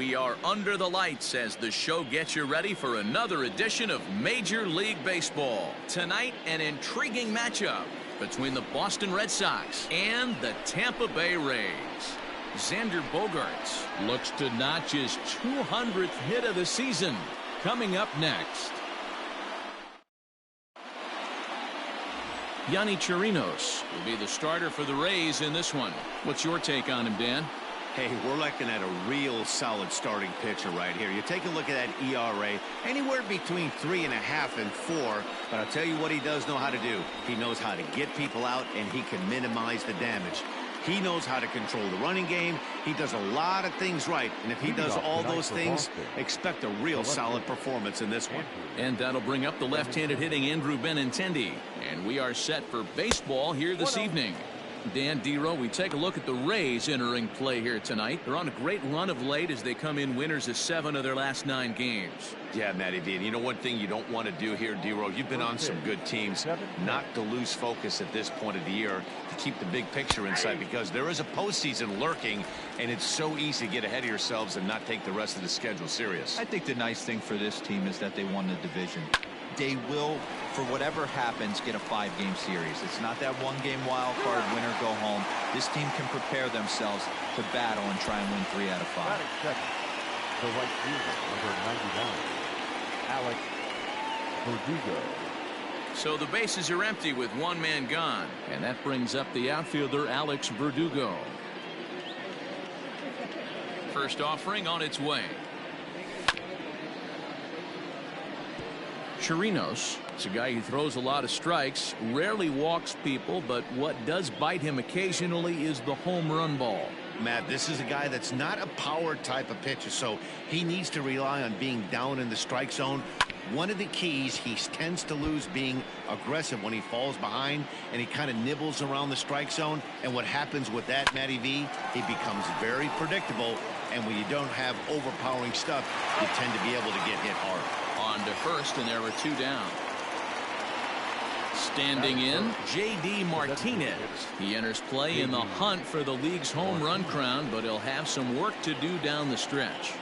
We are under the lights as the show gets you ready for another edition of Major League Baseball. Tonight, an intriguing matchup between the Boston Red Sox and the Tampa Bay Rays. Xander Bogaerts looks to notch his 200th hit of the season. Coming up next. Yonny Chirinos will be the starter for the Rays in this one. What's your take on him, Dan? Hey, we're looking at a real solid starting pitcher right here. You take a look at that ERA, anywhere between 3.5 and 4. But I'll tell you what he does know how to do. He knows how to get people out, and he can minimize the damage. He knows how to control the running game. He does a lot of things right. And if he does all those things, expect a real solid performance in this one. And that'll bring up the left-handed hitting Andrew Benintendi. And we are set for baseball here this evening. Dan, D-Row, we take a look at the Rays entering play here tonight. They're on a great run of late as they come in winners of 7 of their last 9 games. Yeah, Matty V. And you know one thing you don't want to do here, D-Row, you've been on some good teams, not to lose focus at this point of the year, to keep the big picture in sight, because there is a postseason lurking, and it's so easy to get ahead of yourselves and not take the rest of the schedule serious. I think the nice thing for this team is that they won the division. They will, for whatever happens, get a 5-game series. It's not that 1-game wild card, win or go home. This team can prepare themselves to battle and try and win 3 out of 5. The right fielder, number 99, Alex Verdugo. So the bases are empty with 1 man gone, and that brings up the outfielder Alex Verdugo. First offering on its way. Chirinos is a guy who throws a lot of strikes, rarely walks people, but what does bite him occasionally is the home run ball. Matt, this is a guy that's not a power type of pitcher, so he needs to rely on being down in the strike zone. One of the keys, he tends to lose being aggressive when he falls behind, and he kind of nibbles around the strike zone. And what happens with that, Matty V, he becomes very predictable, and when you don't have overpowering stuff, you tend to be able to get hit hard. On to first, and there are 2 down. Standing in, J.D. Martinez. He enters play in the hunt for the league's home run crown, but he'll have some work to do down the stretch.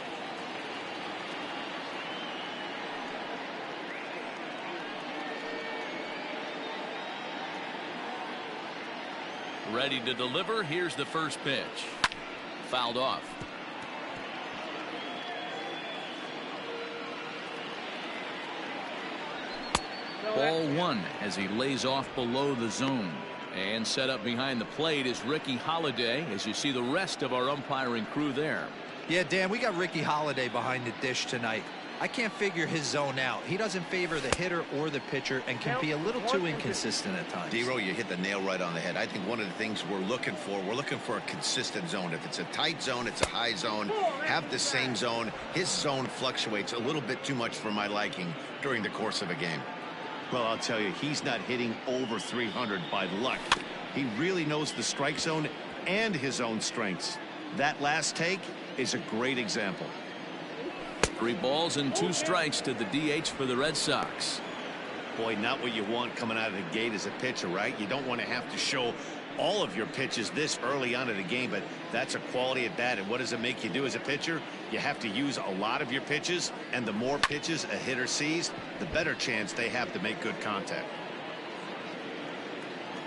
Ready to deliver. Here's the first pitch. Fouled off. Ball 1 as he lays off below the zone. And set up behind the plate is Ricky Holiday, as you see the rest of our umpiring crew there. Yeah, Dan, we got Ricky Holiday behind the dish tonight. I can't figure his zone out. He doesn't favor the hitter or the pitcher and can be a little too inconsistent at times. D-Row, you hit the nail right on the head. I think one of the things we're looking for a consistent zone. If it's a tight zone, it's a high zone. Have the same zone. His zone fluctuates a little bit too much for my liking during the course of a game. Well, I'll tell you, he's not hitting over 300 by luck. He really knows the strike zone and his own strengths. That last take is a great example. 3 balls and 2 strikes to the DH for the Red Sox. Boy, not what you want coming out of the gate as a pitcher, right? You don't want to have to show all of your pitches this early on in the game, but that's a quality at bat. And what does it make you do as a pitcher? You have to use a lot of your pitches, and the more pitches a hitter sees, the better chance they have to make good contact.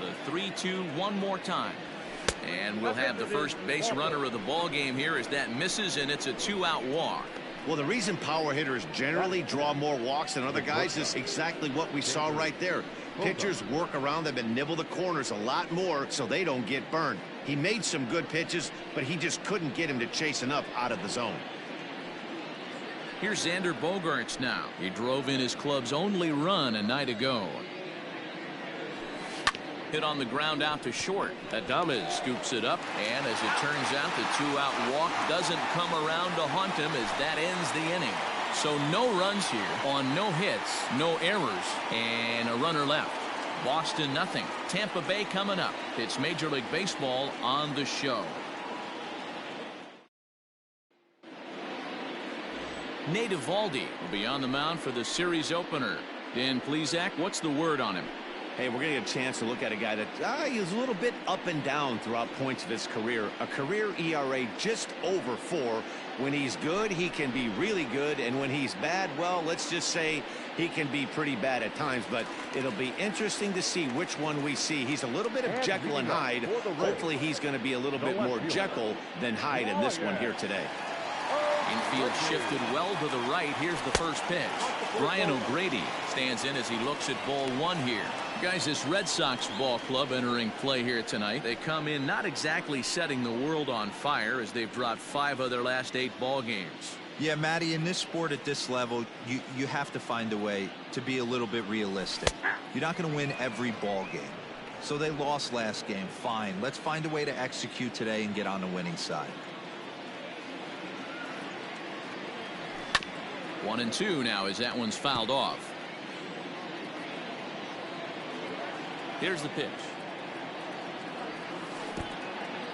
The 3-2 one more time. And we'll have the first base runner of the ball game here as that misses, and it's a 2-out walk. Well, the reason power hitters generally draw more walks than other guys is exactly what we saw right there. Pitchers work around them and nibble the corners a lot more so they don't get burned. He made some good pitches, but he just couldn't get him to chase enough out of the zone. Here's Xander Bogaerts now. He drove in his club's only run a night ago. Hit on the ground out to short. Adames scoops it up, and as it turns out, the 2-out walk doesn't come around to haunt him as that ends the inning. So no runs here on no hits, no errors, and a runner left. Boston nothing. Tampa Bay coming up. It's Major League Baseball on the show. Nate Eovaldi will be on the mound for the series opener. Dan Plesac, what's the word on him? Hey, we're going to get a chance to look at a guy that he's a little bit up and down throughout points of his career. A career ERA just over 4. When he's good, he can be really good. And when he's bad, well, let's just say he can be pretty bad at times. But it'll be interesting to see which one we see. He's a little bit of Jekyll and Hyde. Hopefully he's going to be a little bit more Jekyll than Hyde in this one here today. Infield shifted well to the right. Here's the first pitch. Brian O'Grady stands in as he looks at ball 1 here. Guys, this Red Sox ball club entering play here tonight. They come in not exactly setting the world on fire as they've dropped 5 of their last 8 ball games. Yeah, Matty, in this sport at this level, you have to find a way to be a little bit realistic. You're not going to win every ball game. So they lost last game. Fine. Let's find a way to execute today and get on the winning side. 1-2 now as that one's fouled off. Here's the pitch.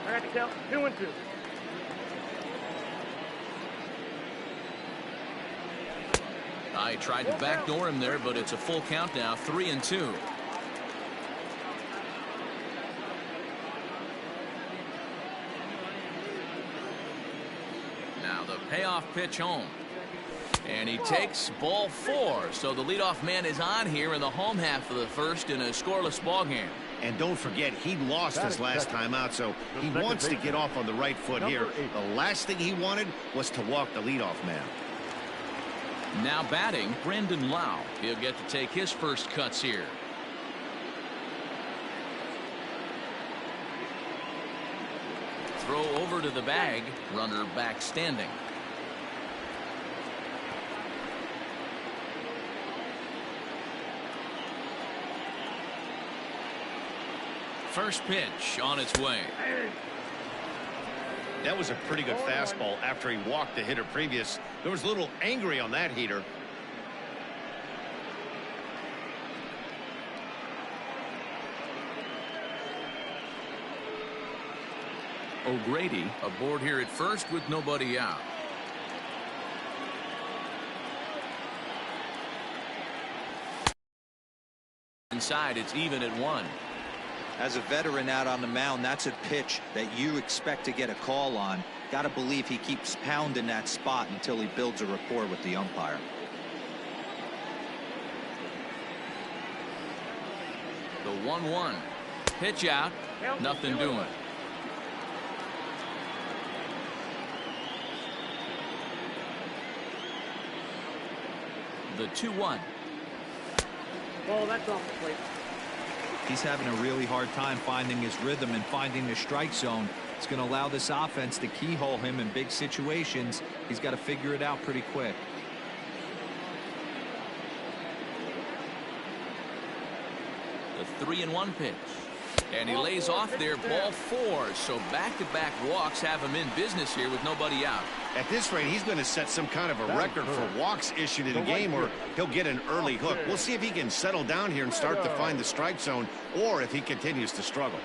I got to count 2-2. I tried to backdoor him there, but it's a full count now. 3-2. Now the payoff pitch home. And he takes ball 4. So the leadoff man is on here in the home half of the first in a scoreless ball game. And don't forget, he lost his last time out, so he wants to get off on the right foot here. The last thing he wanted was to walk the leadoff man. Now batting, Brandon Lau. He'll get to take his first cuts here. Throw over to the bag. Runner back standing. First pitch on its way. That was a pretty good fastball after he walked the hitter previous. There was a little angry on that heater. O'Grady aboard here at first with nobody out. Inside, it's even at 1. As a veteran out on the mound, that's a pitch that you expect to get a call on. Got to believe he keeps pounding that spot until he builds a rapport with the umpire. The 1-1. Pitch out. Nothing doing. The 2-1. Ball, that's off the plate. He's having a really hard time finding his rhythm and finding the strike zone. It's going to allow this offense to keyhole him in big situations. He's got to figure it out pretty quick. The 3-1 pitch. And he lays off there, ball 4. So back-to-back walks have him in business here with nobody out. At this rate, he's going to set some kind of a record for walks issued in a game, or he'll get an early hook. We'll see if he can settle down here and start to find the strike zone, or if he continues to struggle.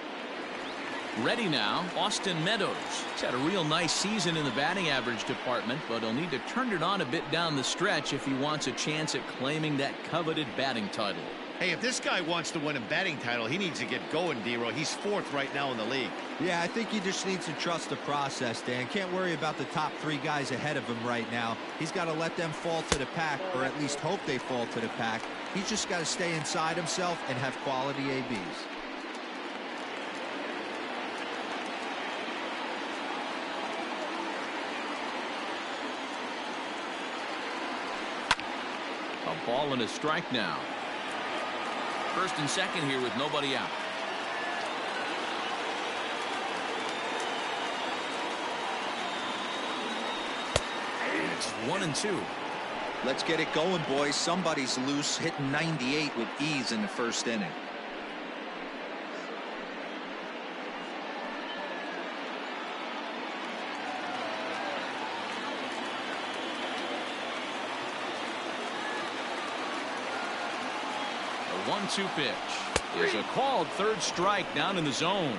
Ready now, Austin Meadows. He's had a real nice season in the batting average department, but he'll need to turn it on a bit down the stretch if he wants a chance at claiming that coveted batting title. Hey, if this guy wants to win a batting title, he needs to get going, D-Row. He's 4th right now in the league. Yeah, I think he just needs to trust the process, Dan. Can't worry about the top 3 guys ahead of him right now. He's got to let them fall to the pack, or at least hope they fall to the pack. He's just got to stay inside himself and have quality ABs. A ball and a strike now. First and second here with nobody out. It's 1-2. Let's get it going, boys. Somebody's loose, hitting 98 with ease in the first inning. The 1-2 pitch is a called third strike down in the zone.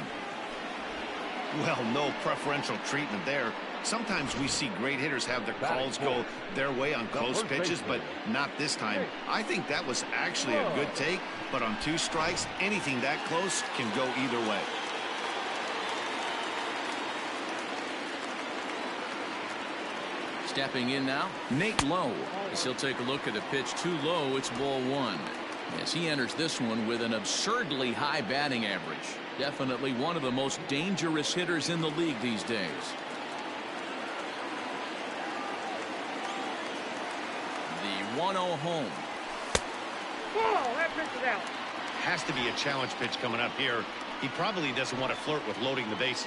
Well, no preferential treatment there. Sometimes we see great hitters have their calls go their way on close pitches, but not this time. I think that was actually a good take, but on 2 strikes, anything that close can go either way. Stepping in now, Nate Lowe. As he'll take a look at a pitch too low, it's ball 1. As he enters this one with an absurdly high batting average. Definitely one of the most dangerous hitters in the league these days. The 1-0 home. Whoa, that pitch is out. Has to be a challenge pitch coming up here. He probably doesn't want to flirt with loading the bases.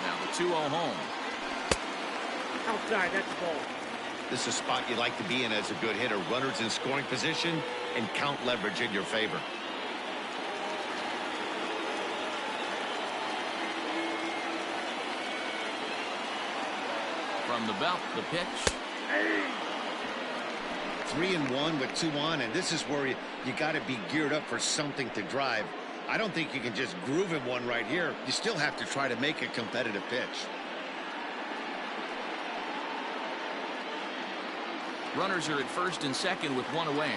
Now the 2-0 home. Outside, that's the ball. This is a spot you like to be in as a good hitter. Runners in scoring position and count leverage in your favor. From the belt, the pitch. 3-1 with 2 on, and this is where you got to be geared up for something to drive. I don't think you can just groove in one right here. You still have to try to make a competitive pitch. Runners are at first and second with 1 away.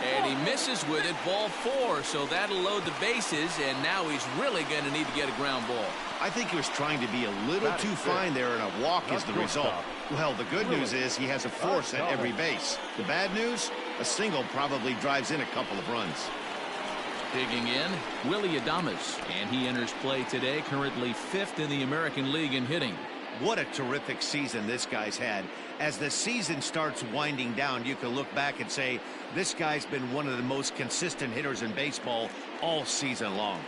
And he misses with it, ball 4, so that'll load the bases, and now he's really going to need to get a ground ball. I think he was trying to be a little too fine there, and a walk is the result. Well, the good news is he has a force at every base. The bad news, a single probably drives in a couple of runs. Digging in, Willie Adames, and he enters play today, currently 5th in the American League in hitting. What a terrific season this guy's had. As the season starts winding down, you can look back and say, this guy's been one of the most consistent hitters in baseball all season long.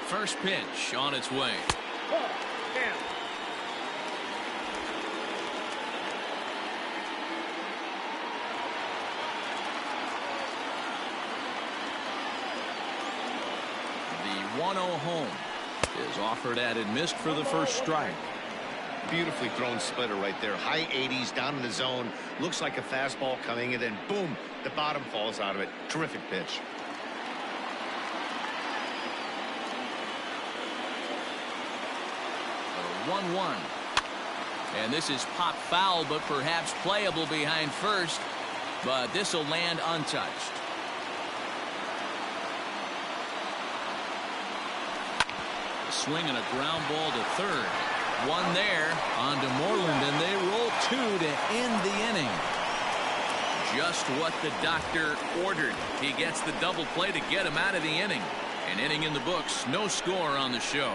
First pitch on its way. Ball, down. The 1-0 home is offered at and missed for the first strike. Beautifully thrown splitter right there. High 80s down in the zone. Looks like a fastball coming, and then boom, the bottom falls out of it. Terrific pitch. The 1-1. And this is pop foul, but perhaps playable behind first. But this will land untouched. A swing and a ground ball to third. 1 there on to Moreland, and they roll 2 to end the inning. Just what the doctor ordered. He gets the double play to get him out of the inning. An inning in the books, no score on the show.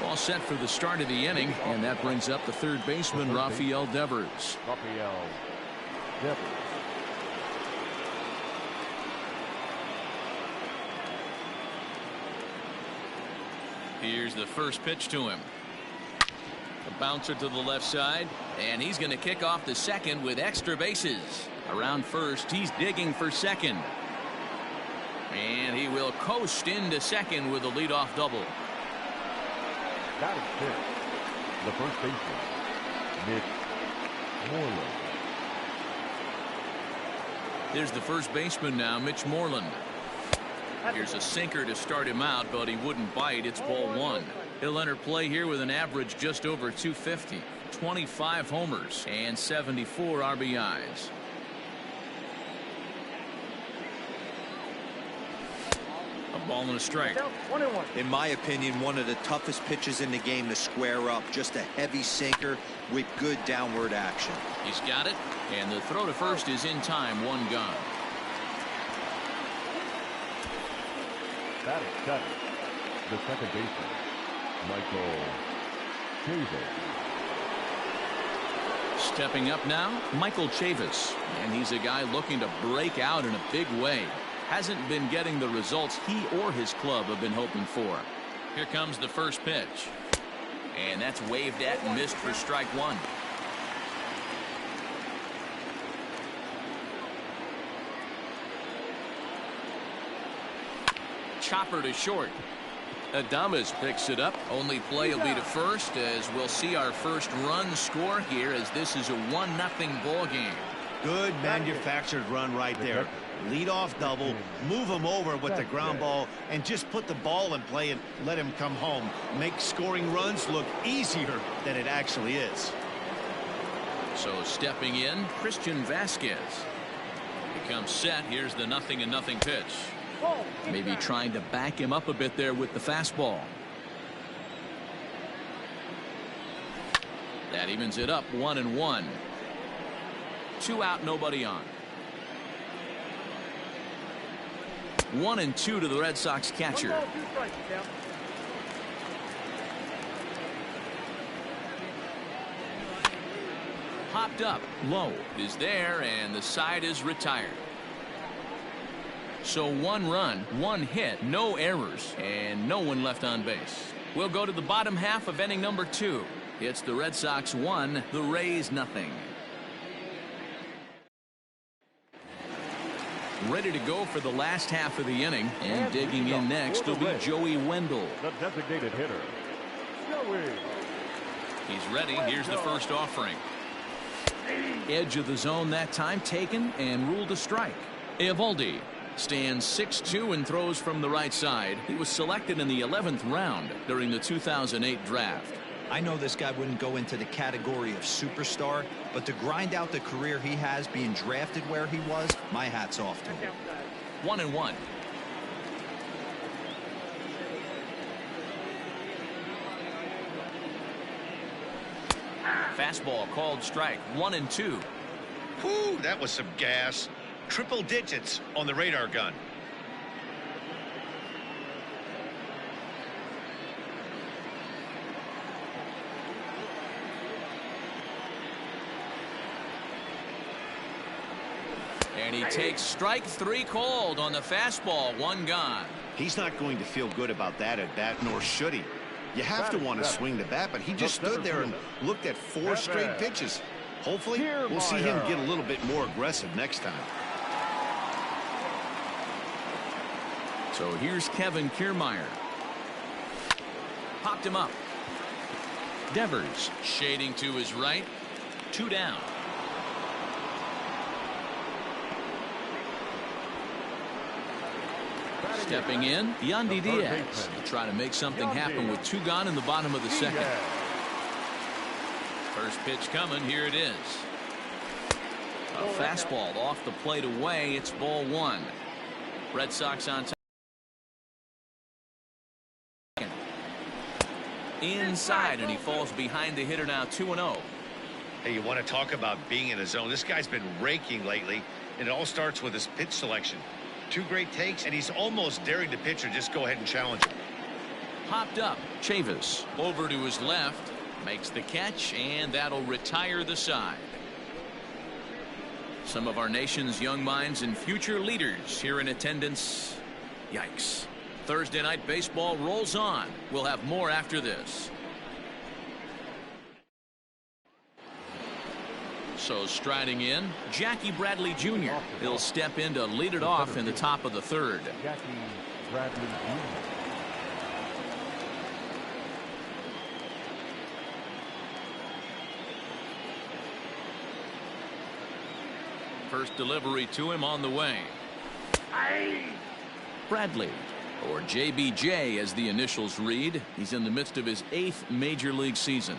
All set for the start of the inning, and that brings up the third baseman, Rafael Devers. Rafael Devers. Here's the first pitch to him. A bouncer to the left side, and he's going to kick off the second with extra bases. Around first, he's digging for second. And he will coast into second with a leadoff double. That is pitch. The first baseman, Mitch Moreland. Here's the first baseman now, Mitch Moreland. Here's a sinker to start him out, but he wouldn't bite. It's ball 1. He'll enter play here with an average just over 250, 25 homers, and 74 RBIs. A ball and a strike. 1-1. In my opinion, one of the toughest pitches in the game to square up. Just a heavy sinker with good downward action. He's got it, and the throw to first is in time. 1 gone. That is cut. The second baseman, Michael Chavis. Stepping up now, Michael Chavis, and he's a guy looking to break out in a big way. hasn't been getting the results he or his club have been hoping for. Here comes the first pitch. And that's waved at and missed for strike one. Chopper to short. Adames picks it up. Only play will be to first, as we'll see our first run score here, as this is a 1-0 ball game. Good manufactured run right there. Lead off double, move him over with the ground ball, and just put the ball in play and let him come home. Make scoring runs look easier than it actually is. So stepping in, Christian Vasquez. Becomes set. Here's the 0-0 pitch. Maybe trying to back him up a bit there with the fastball. That evens it up, 1-1. 2 out, nobody on. 1-2 to the Red Sox catcher. Popped up, low, is there, and the side is retired. So 1 run, 1 hit, no errors, and no one left on base. We'll go to the bottom half of inning number 2. It's the Red Sox 1, the Rays 0. Ready to go for the last half of the inning, and digging in next will be Joey Wendell. The designated hitter, Joey. He's ready. Here's the first offering. Edge of the zone that time taken and ruled a strike. Eovaldi stands 6'2" and throws from the right side. He was selected in the 11th round during the 2008 draft. I know this guy wouldn't go into the category of superstar, but to grind out the career he has being drafted where he was, my hat's off to him. 1-1. Fastball called strike. 1-2. Whew, that was some gas. Triple digits on the radar gun. And he takes strike 3 called on the fastball. 1 gone. He's not going to feel good about that at bat, nor should he. You have to want to swing the bat, but he just stood there and looked at 4 straight pitches. Hopefully, we'll see him get a little bit more aggressive next time. So here's Kevin Kiermaier. Popped him up. Devers shading to his right. 2 down. Stepping in, Yandy Diaz to try to make something happen with 2 gone in the bottom of the second. First pitch coming. Here it is. A fastball off the plate away. It's ball 1. Red Sox on top. Inside, and he falls behind the hitter now. 2-0. Hey, you want to talk about being in a zone? This guy's been raking lately, and it all starts with his pitch selection. 2 great takes, and he's almost daring the pitcher just go ahead and challenge him. Popped up. Chavis over to his left, makes the catch, and that'll retire the side. Some of our nation's young minds and future leaders here in attendance. Yikes. Thursday night baseball rolls on. We'll have more after this. So striding in, Jackie Bradley Jr. He'll step in to lead it off in the top of the 3rd. Jackie Bradley Jr. First delivery to him on the way. Bradley, or JBJ as the initials read. He's in the midst of his 8th major league season.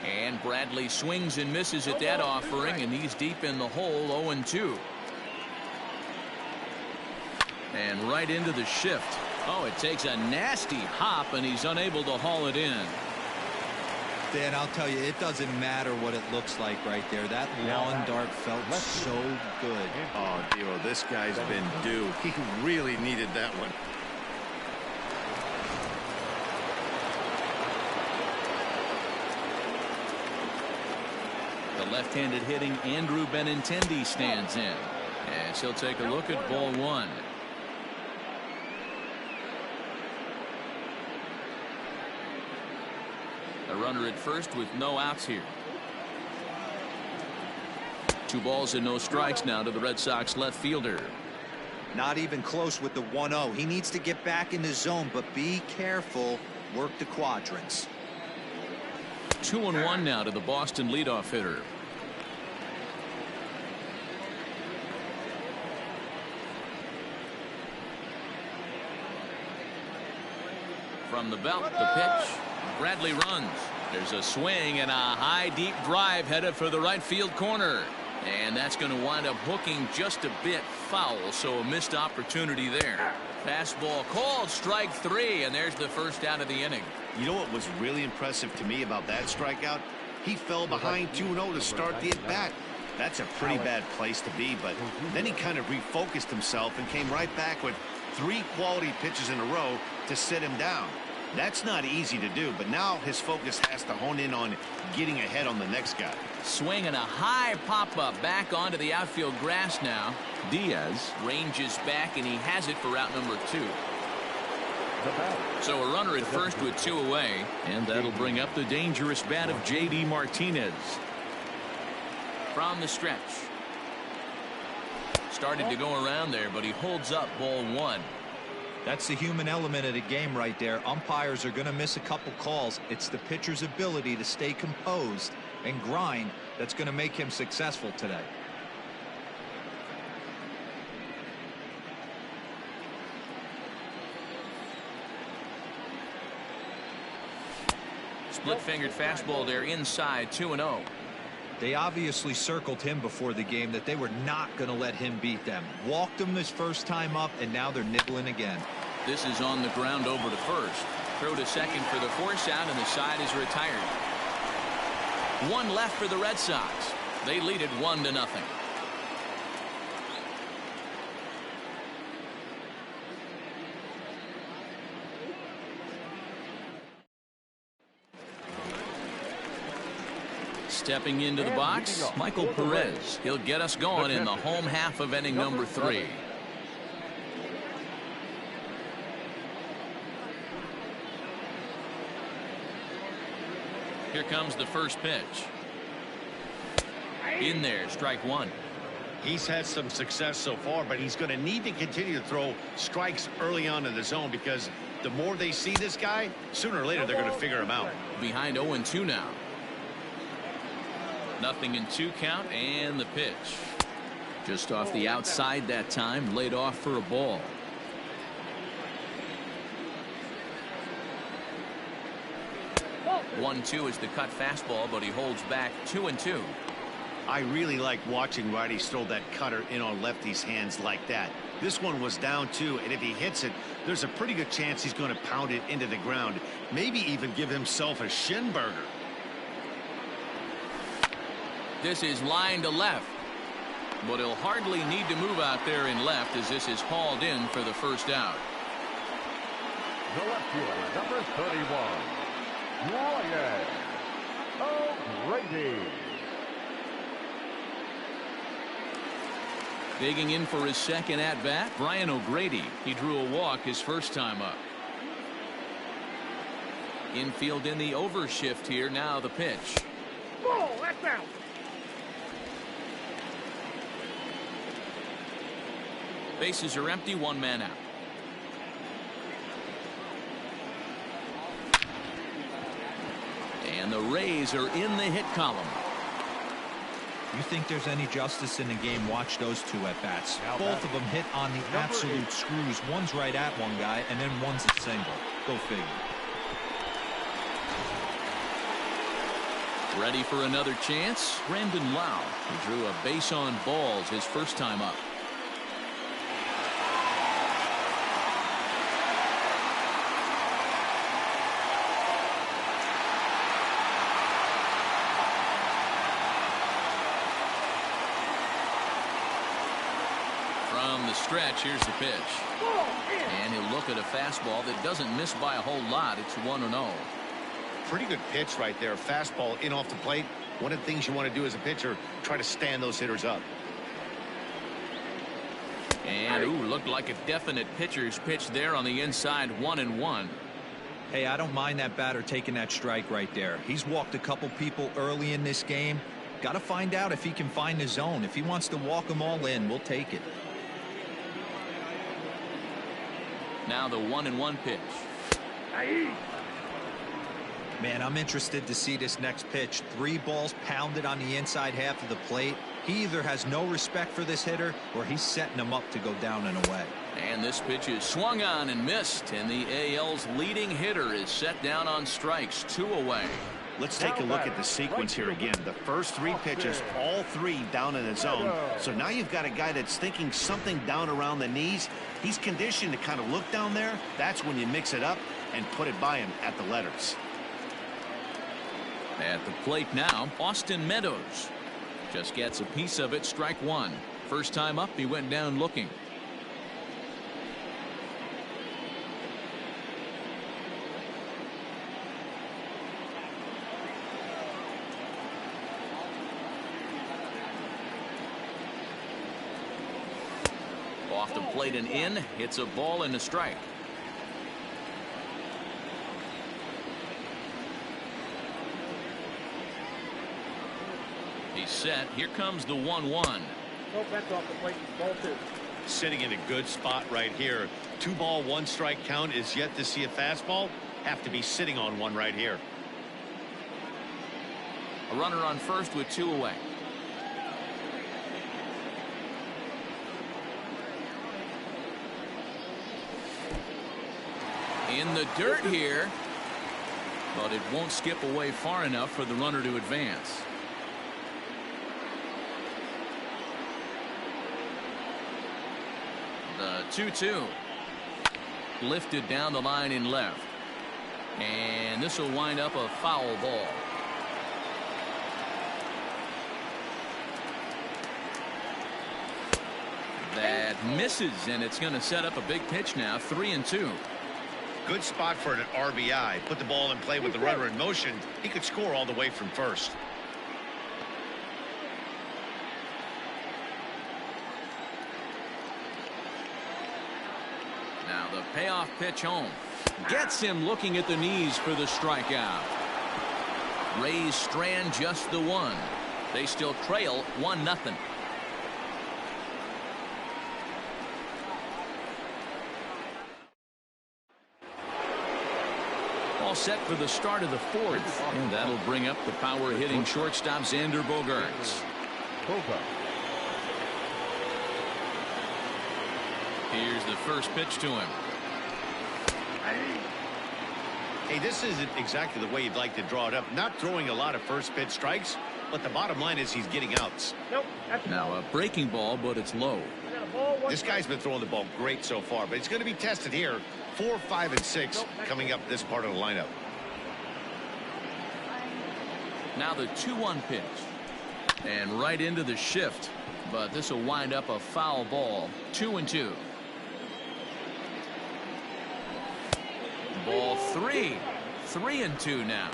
And Bradley swings and misses at that offering, and he's deep in the hole. 0-2. And right into the shift. Oh, it takes a nasty hop, and he's unable to haul it in. Dan, I'll tell you, it doesn't matter what it looks like right there. That lawn dart felt so good. Oh, Dero, this guy's been due. He really needed that one. Left-handed hitting Andrew Benintendi stands in, as he'll take a look at ball one. A runner at first with no outs here. 2 balls and no strikes now to the Red Sox left fielder. Not even close with the 1-0. He needs to get back in the zone, but be careful. Work the quadrants. 2-1 now to the Boston leadoff hitter. From the belt, the pitch. Bradley runs. There's a swing and a high deep drive headed for the right field corner. And that's going to wind up hooking just a bit foul, so a missed opportunity there. Fastball called, strike 3, and there's the first out of the inning. You know what was really impressive to me about that strikeout? He fell behind 2-0 to start the at-bat. That's a pretty bad place to be, but then he kind of refocused himself and came right back with 3 quality pitches in a row to sit him down. That's not easy to do, but now his focus has to hone in on getting ahead on the next guy. Swing and a high pop-up back onto the outfield grass now. Diaz ranges back, and he has it for route number 2. So a runner at first with 2 away, and that'll bring up the dangerous bat of J.D. Martinez. From the stretch. Started to go around there, but he holds up ball 1. That's the human element of the game right there. Umpires are going to miss a couple calls. It's the pitcher's ability to stay composed and grind that's going to make him successful today. Split-fingered fastball there inside, 2-0. They obviously circled him before the game that they were not going to let him beat them. Walked him his first time up, and now they're nibbling again. This is on the ground over to first. Throw to second for the force out, and the side is retired. 1 left for the Red Sox. They lead it 1-0. Stepping into the box, Michael Perez. He'll get us going in the home half of inning number 3. Here comes the first pitch. In there, strike 1. He's had some success so far, but he's going to need to continue to throw strikes early on in the zone, because the more they see this guy, sooner or later they're going to figure him out. Behind 0-2 now. 0-2 count, and the pitch. Just off the outside that time, laid off for a ball. One-two is the cut fastball, but he holds back 2-2. I really like watching righties throw that cutter in on lefties' hands like that. This one was down 2, and if he hits it, there's a pretty good chance he's going to pound it into the ground, maybe even give himself a shin burger. This is line to left, but he'll hardly need to move out there in left, as this is hauled in for the first out. The left fielder, number 31, Ryan O'Grady. Digging in for his second at-bat, Brian O'Grady. He drew a walk his first time up. Infield in the overshift here. Now the pitch. Ball, that's out. Bases are empty, 1 man out. And the Rays are in the hit column. You think there's any justice in the game? Watch those 2 at-bats. Both of them hit on the absolute screws. One's right at one guy, and then one's a single. Go figure. Ready for another chance? Brandon Lau. He drew a base on balls his first time up. From the stretch, here's the pitch. And he'll look at a fastball that doesn't miss by a whole lot. It's 1-0. Pretty good pitch right there. Fastball in off the plate. One of the things you want to do as a pitcher, try to stand those hitters up. And, ooh, looked like a definite pitcher's pitch there on the inside, 1-1. Hey, I don't mind that batter taking that strike right there. He's walked a couple people early in this game. Got to find out if he can find the zone. If he wants to walk them all in, we'll take it. Now the 1-1 pitch. Man, I'm interested to see this next pitch. 3 balls pounded on the inside half of the plate. He either has no respect for this hitter or he's setting him up to go down and away. And this pitch is swung on and missed, and the AL's leading hitter is set down on strikes, 2 away. Let's take a look at the sequence here again. The first 3 pitches, all 3 down in the zone. So now you've got a guy that's thinking something down around the knees. He's conditioned to kind of look down there. That's when you mix it up and put it by him at the letters. At the plate now, Austin Meadows just gets a piece of it, strike 1. First time up, he went down looking. Off the plate and in, hits a ball and a strike. He's set. Here comes the 1-1. Nope, that's off the plate. Ball 2. Sitting in a good spot right here. 2 ball, 1 strike count is yet to see a fastball. Have to be sitting on one right here. A runner on first with 2 away. In the dirt here, but it won't skip away far enough for the runner to advance. The 2-2 lifted down the line in left, and this will wind up a foul ball. That misses, and it's going to set up a big pitch now. 3-2. Good spot for an RBI. Put the ball in play with the runner in motion. He could score all the way from first. Now the payoff pitch home. Gets him looking at the knees for the strikeout. Rays strand just the 1. They still trail 1-0. All set for the start of the 4th, and that'll bring up the power hitting shortstop Xander Bogaerts. Here's the first pitch to him. Hey, this isn't exactly the way you'd like to draw it up. Not throwing a lot of first pitch strikes, but the bottom line is he's getting outs. Nope, that's now a breaking ball, but it's low. This guy's been throwing the ball great so far, but it's going to be tested here. 4, 5, and 6 coming up this part of the lineup. Now the 2-1 pitch, and right into the shift, but this will wind up a foul ball. 2-2. Ball 3. 3-2 now.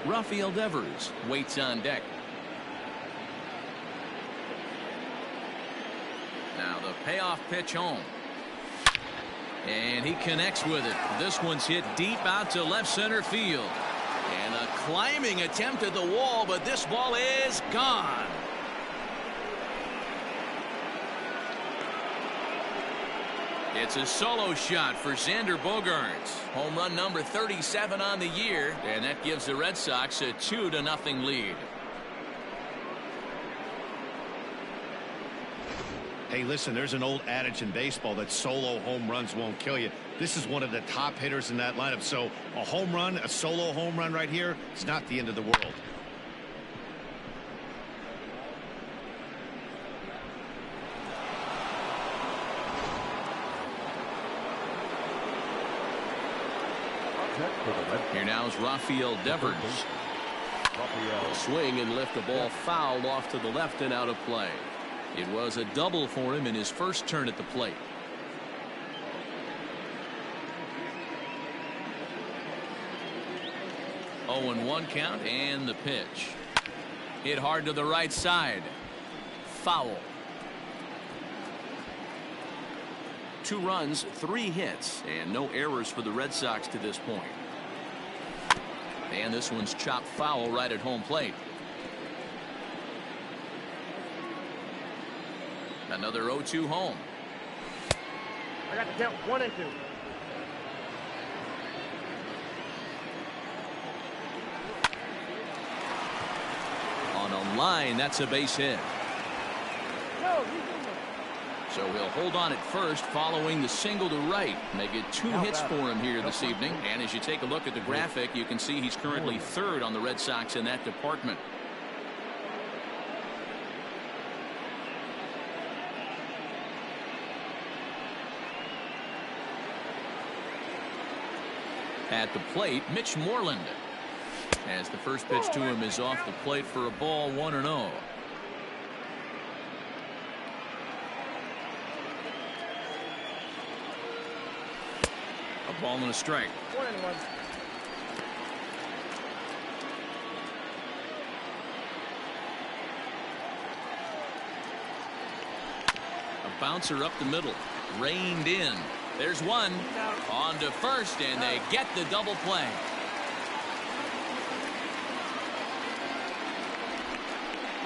Rafael Devers waits on deck. Now the payoff pitch home. And he connects with it. This one's hit deep out to left center field. And a climbing attempt at the wall, but this ball is gone. It's a solo shot for Xander Bogaerts. Home run number 37 on the year, and that gives the Red Sox a 2-0 lead. Hey, listen, there's an old adage in baseball that solo home runs won't kill you. This is one of the top hitters in that lineup. So a home run, a solo home run right here, it's not the end of the world. Here now is Rafael Devers. Swing and lift the ball foul off to the left and out of play. It was a double for him in his first turn at the plate. Oh, and 1 count, and the pitch. Hit hard to the right side. Foul. 2 runs, 3 hits, and no errors for the Red Sox to this point. And this one's chopped foul right at home plate. Another 0-2 home. I got the count 1 and 2. On a line, that's a base hit. No, So he'll hold on at first following the single to right. And they get 2 hits for him here this evening. And as you take a look at the graphic, you can see he's currently 3rd on the Red Sox in that department. At the plate, Mitch Moreland. As the first pitch to him is off the plate for a ball, 1-0. A ball and a strike. 1-1. A bouncer up the middle. Reined in. There's one. On to first, and they get the double play.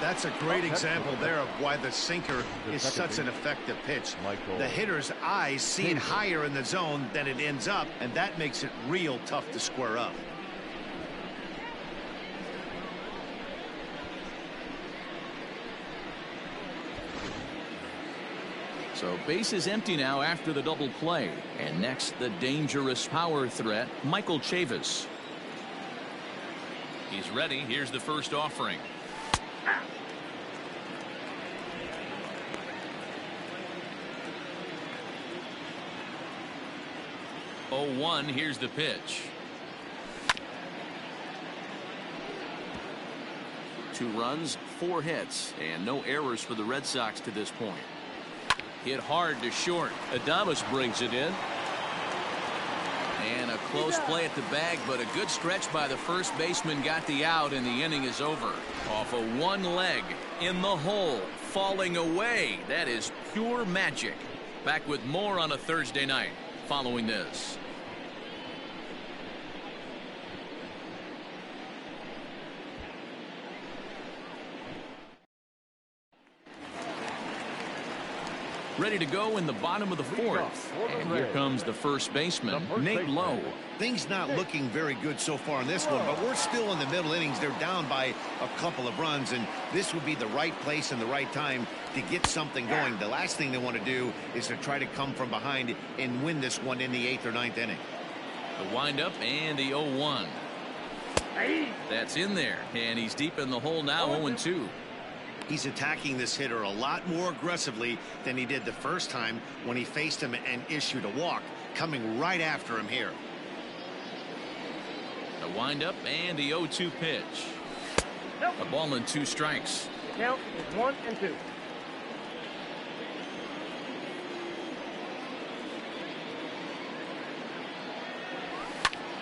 That's a great example there of why the sinker is such an effective pitch. The hitter's eyes see it higher in the zone than it ends up, and that makes it real tough to square up. So base is empty now after the double play. And next, the dangerous power threat, Michael Chavis. He's ready. Here's the first offering. Oh, 1. Here's the pitch. 2 runs, 4 hits, and no errors for the Red Sox to this point. Hit hard to short. Adames brings it in. And a close play at the bag, but a good stretch by the first baseman got the out, and the inning is over. Off of one leg, in the hole, falling away. That is pure magic. Back with more on a Thursday night following this. Ready to go in the bottom of the 4th. And here comes the first baseman, Nate Lowe. Things not looking very good so far in this one, but we're still in the middle innings. They're down by a couple of runs, and this would be the right place and the right time to get something going. The last thing they want to do is to try to come from behind and win this one in the 8th or 9th inning. The windup and the 0-1. That's in there, and he's deep in the hole now, 0-2. He's attacking this hitter a lot more aggressively than he did the first time when he faced him and issued a walk, coming right after him here. The windup and the 0-2 pitch. A ball and 2 strikes. Count is 1 and 2.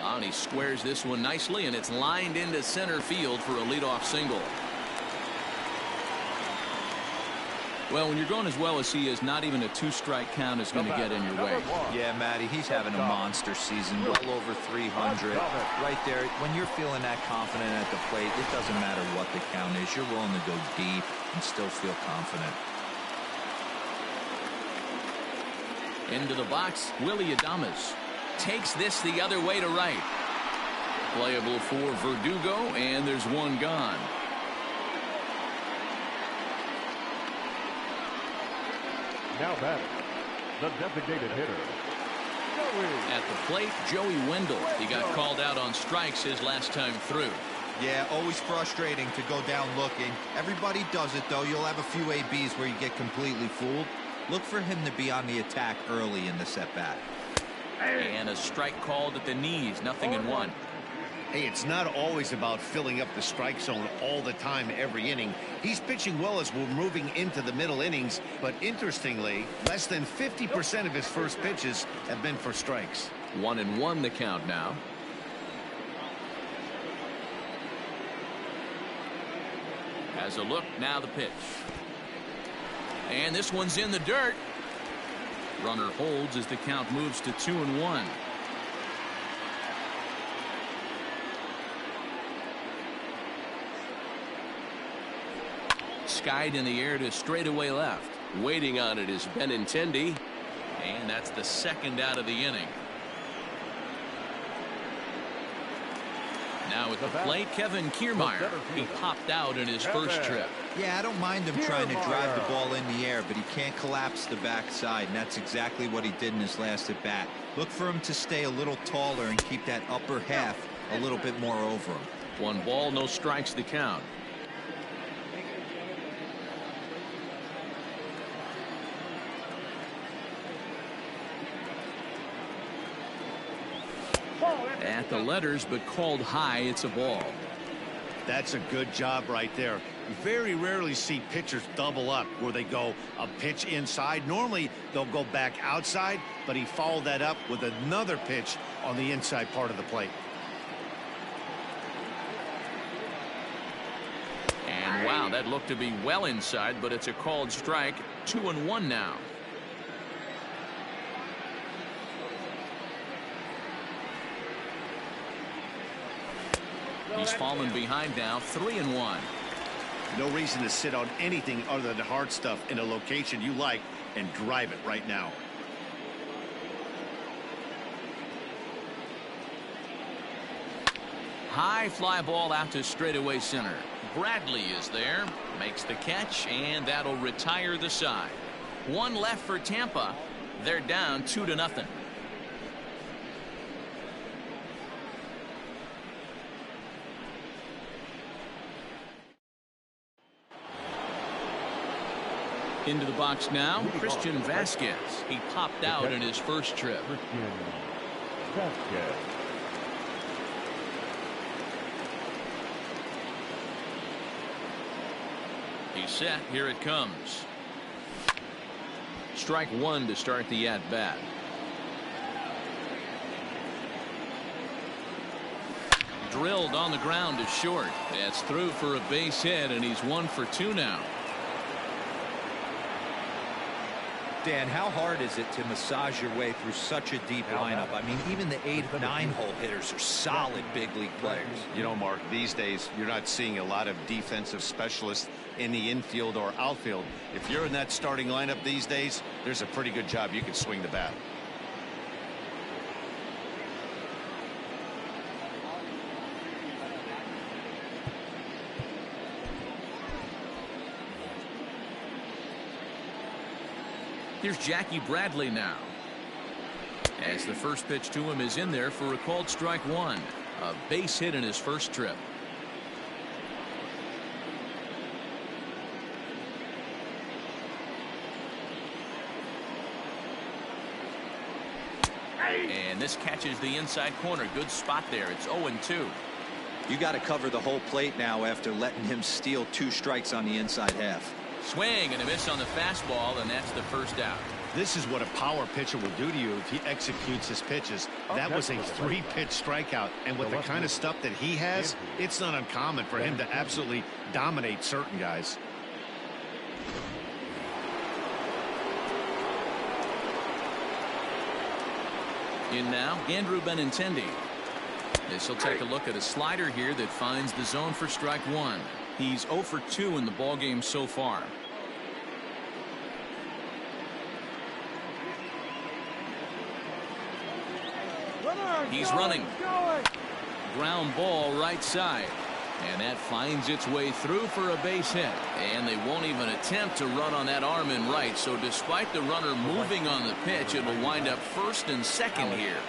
And he squares this one nicely, and it's lined into center field for a leadoff single. Well, when you're going as well as he is, not even a 2-strike count is going to get in your way. Yeah, Matty, he's having a monster season, well over 300. Right there, when you're feeling that confident at the plate, it doesn't matter what the count is. You're willing to go deep and still feel confident. Into the box, Willie Adames takes this the other way to right. Playable for Verdugo, and there's one gone. Now batting, the designated hitter. At the plate, Joey Wendell. He got called out on strikes his last time through. Yeah, always frustrating to go down looking. Everybody does it, though. You'll have a few ABs where you get completely fooled. Look for him to be on the attack early in the set-back. And a strike called at the knees, 0-1. Hey, it's not always about filling up the strike zone all the time every inning. He's pitching well as we're moving into the middle innings, but interestingly, less than 50% of his first pitches have been for strikes. 1-1 the count now. Has a look, now the pitch. And this one's in the dirt. Runner holds as the count moves to 2-1. Skied in the air to straightaway left. Waiting on it is Benintendi. And that's the second out of the inning. Now at the plate, Kevin Kiermaier. He popped out in his first trip. Yeah, I don't mind him trying to drive the ball in the air, but he can't collapse the backside, and that's exactly what he did in his last at bat. Look for him to stay a little taller and keep that upper half a little bit more over him. 1 ball, no strikes, the count. At the letters, but called high. It's a ball. That's a good job right there. You very rarely see pitchers double up where they go a pitch inside. Normally they'll go back outside, but he followed that up with another pitch on the inside part of the plate. And wow, that looked to be well inside, but it's a called strike. 2-1 now. He's fallen behind now, 3-1. No reason to sit on anything other than the hard stuff in a location you like and drive it right now. High fly ball out to straightaway center. Bradley is there, makes the catch, and that'll retire the side. 1 left for Tampa. They're down 2-0. Into the box now, Christian Vasquez. He popped out in his first trip. He's set. Here it comes. Strike 1 to start the at-bat. Drilled on the ground to short. That's through for a base hit, and he's 1 for 2 now. Dan, how hard is it to massage your way through such a deep lineup? I mean, even the 8, 9-hole hitters are solid big league players. You know, Mark, these days you're not seeing a lot of defensive specialists in the infield or outfield. If you're in that starting lineup these days, there's a pretty good job you can swing the bat. Here's Jackie Bradley now. As the first pitch to him is in there for a called strike 1. A base hit in his first trip. And this catches the inside corner. Good spot there. It's 0-2. You got to cover the whole plate now after letting him steal 2 strikes on the inside half. Swing and a miss on the fastball, and that's the first out. This is what a power pitcher will do to you if he executes his pitches. That was a 3-pitch strikeout, and with the kind of stuff that he has, it's not uncommon for him to absolutely dominate certain guys. In now, Andrew Benintendi. This will take a look at a slider here that finds the zone for strike 1. He's 0 for 2 in the ballgame so far. He's running. Ground ball right side. And that finds its way through for a base hit. And they won't even attempt to run on that arm in right. So despite the runner moving on the pitch, it will wind up first and second here.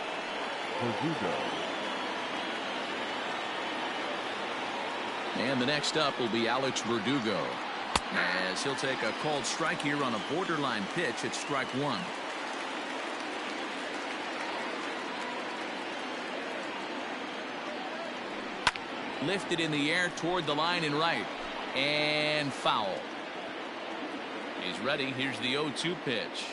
And the next up will be Alex Verdugo, as he'll take a called strike here on a borderline pitch at strike 1. Lifted in the air toward the line in right, and foul. He's ready. Here's the 0-2 pitch.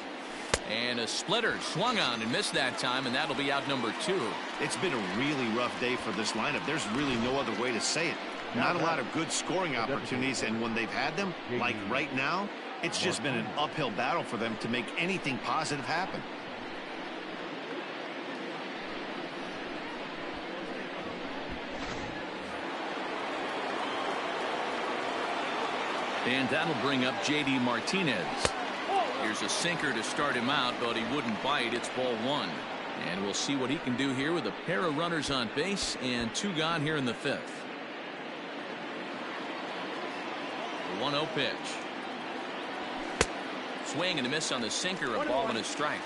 And a splitter swung on and missed that time, and that'll be out number 2. It's been a really rough day for this lineup. There's really no other way to say it. Not a lot of good scoring opportunities, and when they've had them, like right now, it's just been an uphill battle for them to make anything positive happen. And that'll bring up J.D. Martinez. Here's a sinker to start him out, but he wouldn't bite. It's ball one. And we'll see what he can do here with a pair of runners on base and 2 gone here in the 5th. The 1-0 pitch. Swing and a miss on the sinker, a ball and a strike.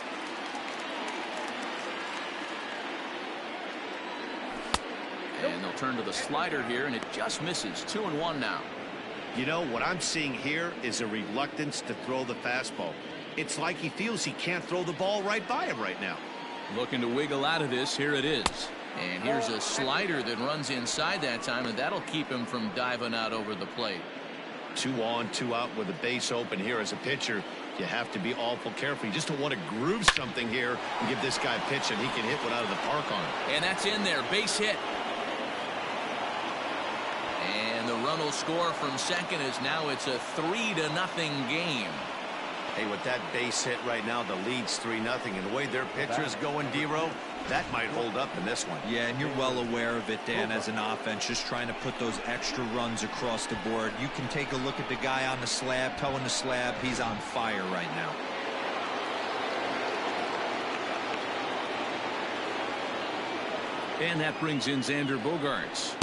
And they'll turn to the slider here, and it just misses. 2-1 now. You know, what I'm seeing here is a reluctance to throw the fastball. It's like he feels he can't throw the ball right by him right now. Looking to wiggle out of this. Here it is. And here's a slider that runs inside that time, and that'll keep him from diving out over the plate. 2 on, 2 out with a base open here. As a pitcher, you have to be awful careful. You just don't want to groove something here and give this guy a pitch and he can hit one out of the park on it. And that's in there. Base hit. And the run will score from second as now it's a 3-0 game. Hey, with that base hit right now, the lead's 3-0. And the way their pitcher's going, D-Row, that might hold up in this one. Yeah, and you're well aware of it, Dan, as an offense, just trying to put those extra runs across the board. You can take a look at the guy on the slab, toeing the slab. He's on fire right now. And that brings in Xander Bogaerts.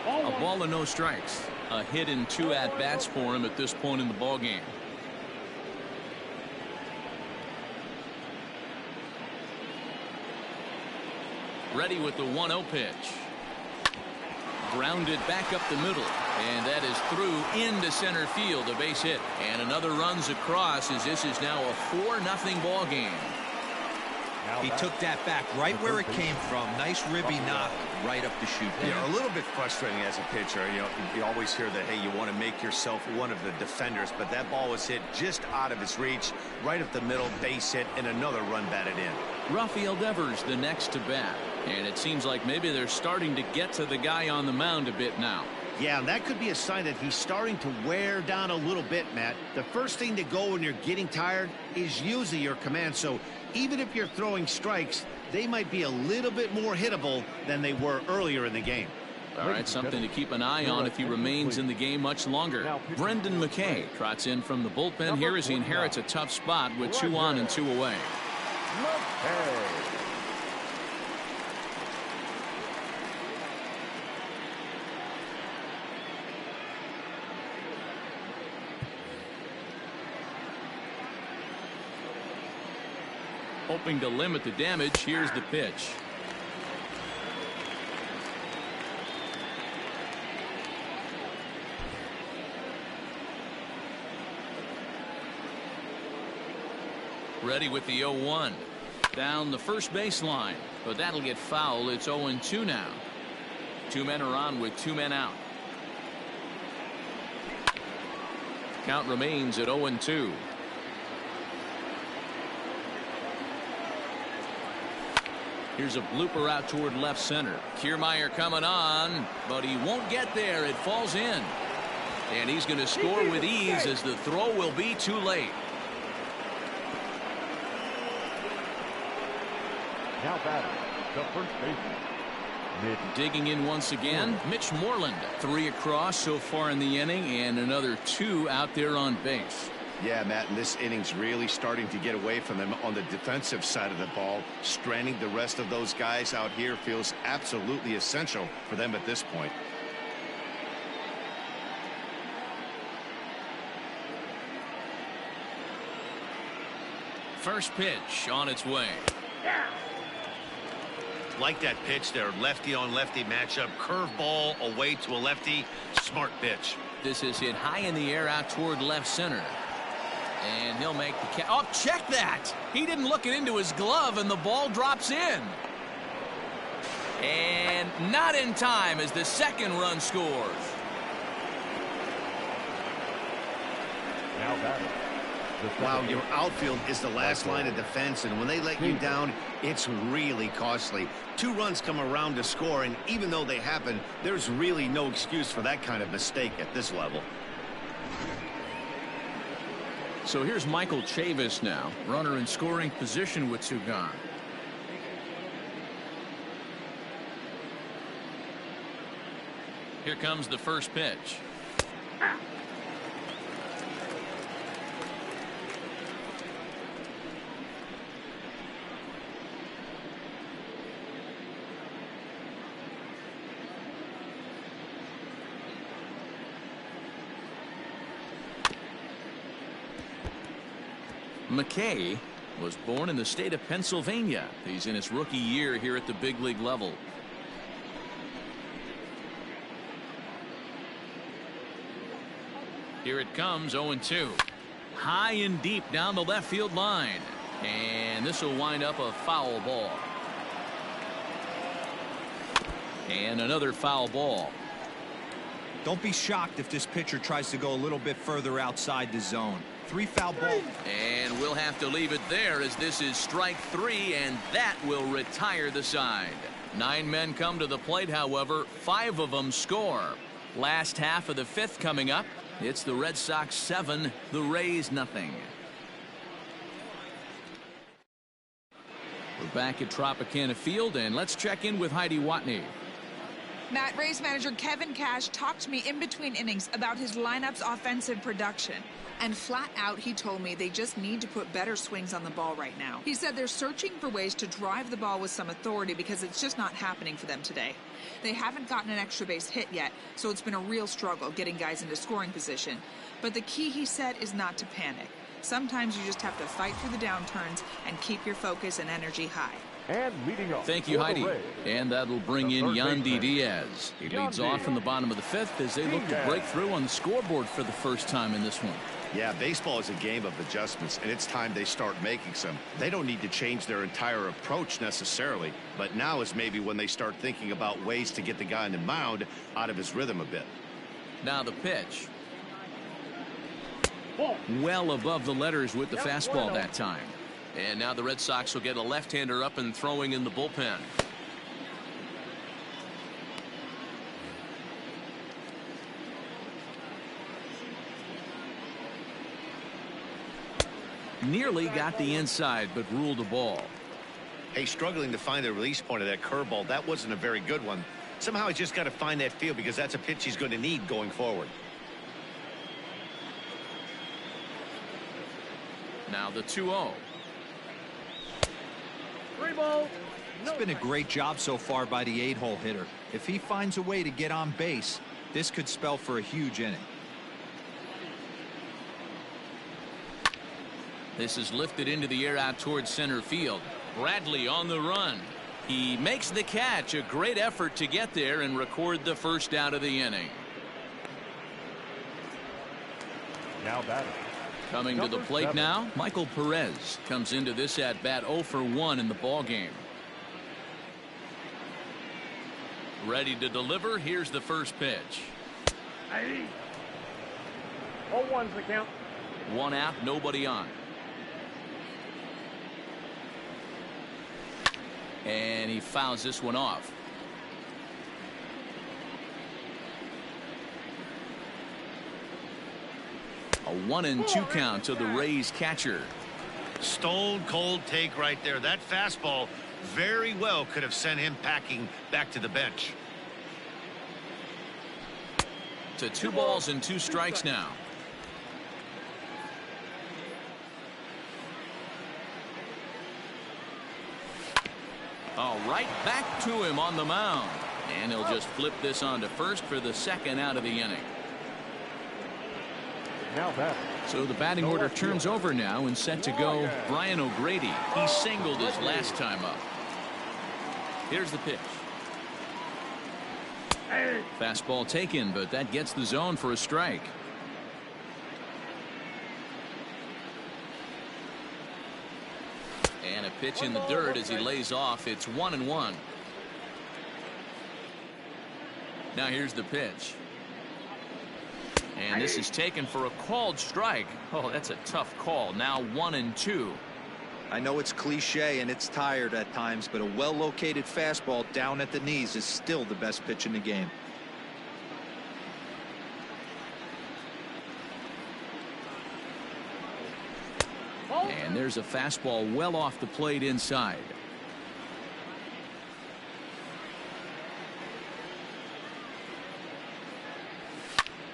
A ball and no strikes. A hit and 2 at-bats for him at this point in the ball game. Ready with the 1-0 pitch. Grounded back up the middle, and that is through into center field. A base hit, and another runs across as this is now a 4-0 ball game. He took that back right where it came from. Nice ribby knock right up the chute. Yeah, a little bit frustrating as a pitcher. You know, you always hear that, hey, you want to make yourself one of the defenders, but that ball was hit just out of his reach, right up the middle, base hit, and another run batted in. Rafael Devers the next to bat, and it seems like maybe they're starting to get to the guy on the mound a bit now. Yeah, and that could be a sign that he's starting to wear down a little bit, Matt. The first thing to go when you're getting tired is usually your command. So even if you're throwing strikes, they might be a little bit more hittable than they were earlier in the game. All right, something to keep an eye on if he remains in the game much longer. Brendan McKay trots in from the bullpen here as he inherits a tough spot with 2 on and 2 away. Hoping to limit the damage. Here's the pitch. Ready with the 0-1. Down the first baseline, but that'll get foul. It's 0-2 now. 2 men are on with 2 men out. Count remains at 0-2. Here's a blooper out toward left center. Kiermaier coming on, but he won't get there. It falls in. And he's going to score with ease as the throw will be too late. Now batting, the first baseman. Digging in once again, Mitch Moreland. 3 across so far in the inning, and another 2 out there on base. Yeah, Matt, and this inning's really starting to get away from them on the defensive side of the ball. Stranding the rest of those guys out here feels absolutely essential for them at this point. First pitch on its way. Like that pitch there, lefty on lefty matchup, curveball away to a lefty. Smart pitch. This is hit high in the air out toward left center. And he'll make the catch. Oh, check that. He didn't look it into his glove, and the ball drops in. And not in time as the second run scores. Now batting, Wow, your outfield is the last line of defense, and when they let you down, it's really costly. 2 runs come around to score, and even though they happen, there's really no excuse for that kind of mistake at this level. So here's Michael Chavis now, runner in scoring position with 2 gone. Here comes the first pitch. McKay was born in the state of Pennsylvania. He's in his rookie year here at the big league level. Here it comes, 0-2. High and deep down the left field line. And this will wind up a foul ball. And another foul ball. Don't be shocked if this pitcher tries to go a little bit further outside the zone. 3 foul balls. And we'll have to leave it there as this is strike 3, and that will retire the side. 9 men come to the plate, however, 5 of them score. Last half of the 5th coming up. It's the Red Sox 7, the Rays nothing. We're back at Tropicana Field, and let's check in with Heidi Watney. Matt, Rays manager Kevin Cash talked to me in between innings about his lineup's offensive production. And flat out, he told me they just need to put better swings on the ball right now. He said they're searching for ways to drive the ball with some authority because it's just not happening for them today. They haven't gotten an extra base hit yet, so it's been a real struggle getting guys into scoring position. But the key, he said, is not to panic. Sometimes you just have to fight through the downturns and keep your focus and energy high. And leading off. Thank you, Heidi. And that'll bring in Yandy Diaz. He leads off from the bottom of the 5th as they look to break through on the scoreboard for the first time in this one. Yeah, baseball is a game of adjustments, and it's time they start making some. They don't need to change their entire approach necessarily, but now is maybe when they start thinking about ways to get the guy on the mound out of his rhythm a bit. Now the pitch. Well above the letters with the fastball that time. And now the Red Sox will get a left-hander up and throwing in the bullpen. Nearly got the inside, but ruled a ball. Hey, struggling to find the release point of that curveball. That wasn't a very good one. Somehow he's just got to find that feel because that's a pitch he's going to need going forward. Now the 2-0. 3 balls. It's been a great job so far by the 8-hole hitter. If he finds a way to get on base, this could spell for a huge inning. This is lifted into the air out towards center field. Bradley on the run. He makes the catch. A great effort to get there and record the first out of the inning. Now batting. Coming to the plate now, Michael Perez comes into this at bat 0 for 1 in the ball game. Ready to deliver. Here's the first pitch. 0-1's the count. 1 out, nobody on. And he fouls this one off. A 1-2 count to the Rays catcher. Stone cold take right there. That fastball very well could have sent him packing back to the bench. To 2 balls and 2 strikes now. All right, back to him on the mound. And he'll just flip this on to first for the second out of the inning. Now batting. So the batting order turns over now and set to go Brian O'Grady. He singled his last time up. Here's the pitch. Fastball taken, but that gets the zone for a strike. And a pitch in the dirt as he lays off. It's 1-1. Now here's the pitch. And this is taken for a called strike. Oh, that's a tough call. Now 1-2. I know it's cliche and it's tired at times, but a well-located fastball down at the knees is still the best pitch in the game. And there's a fastball well off the plate inside.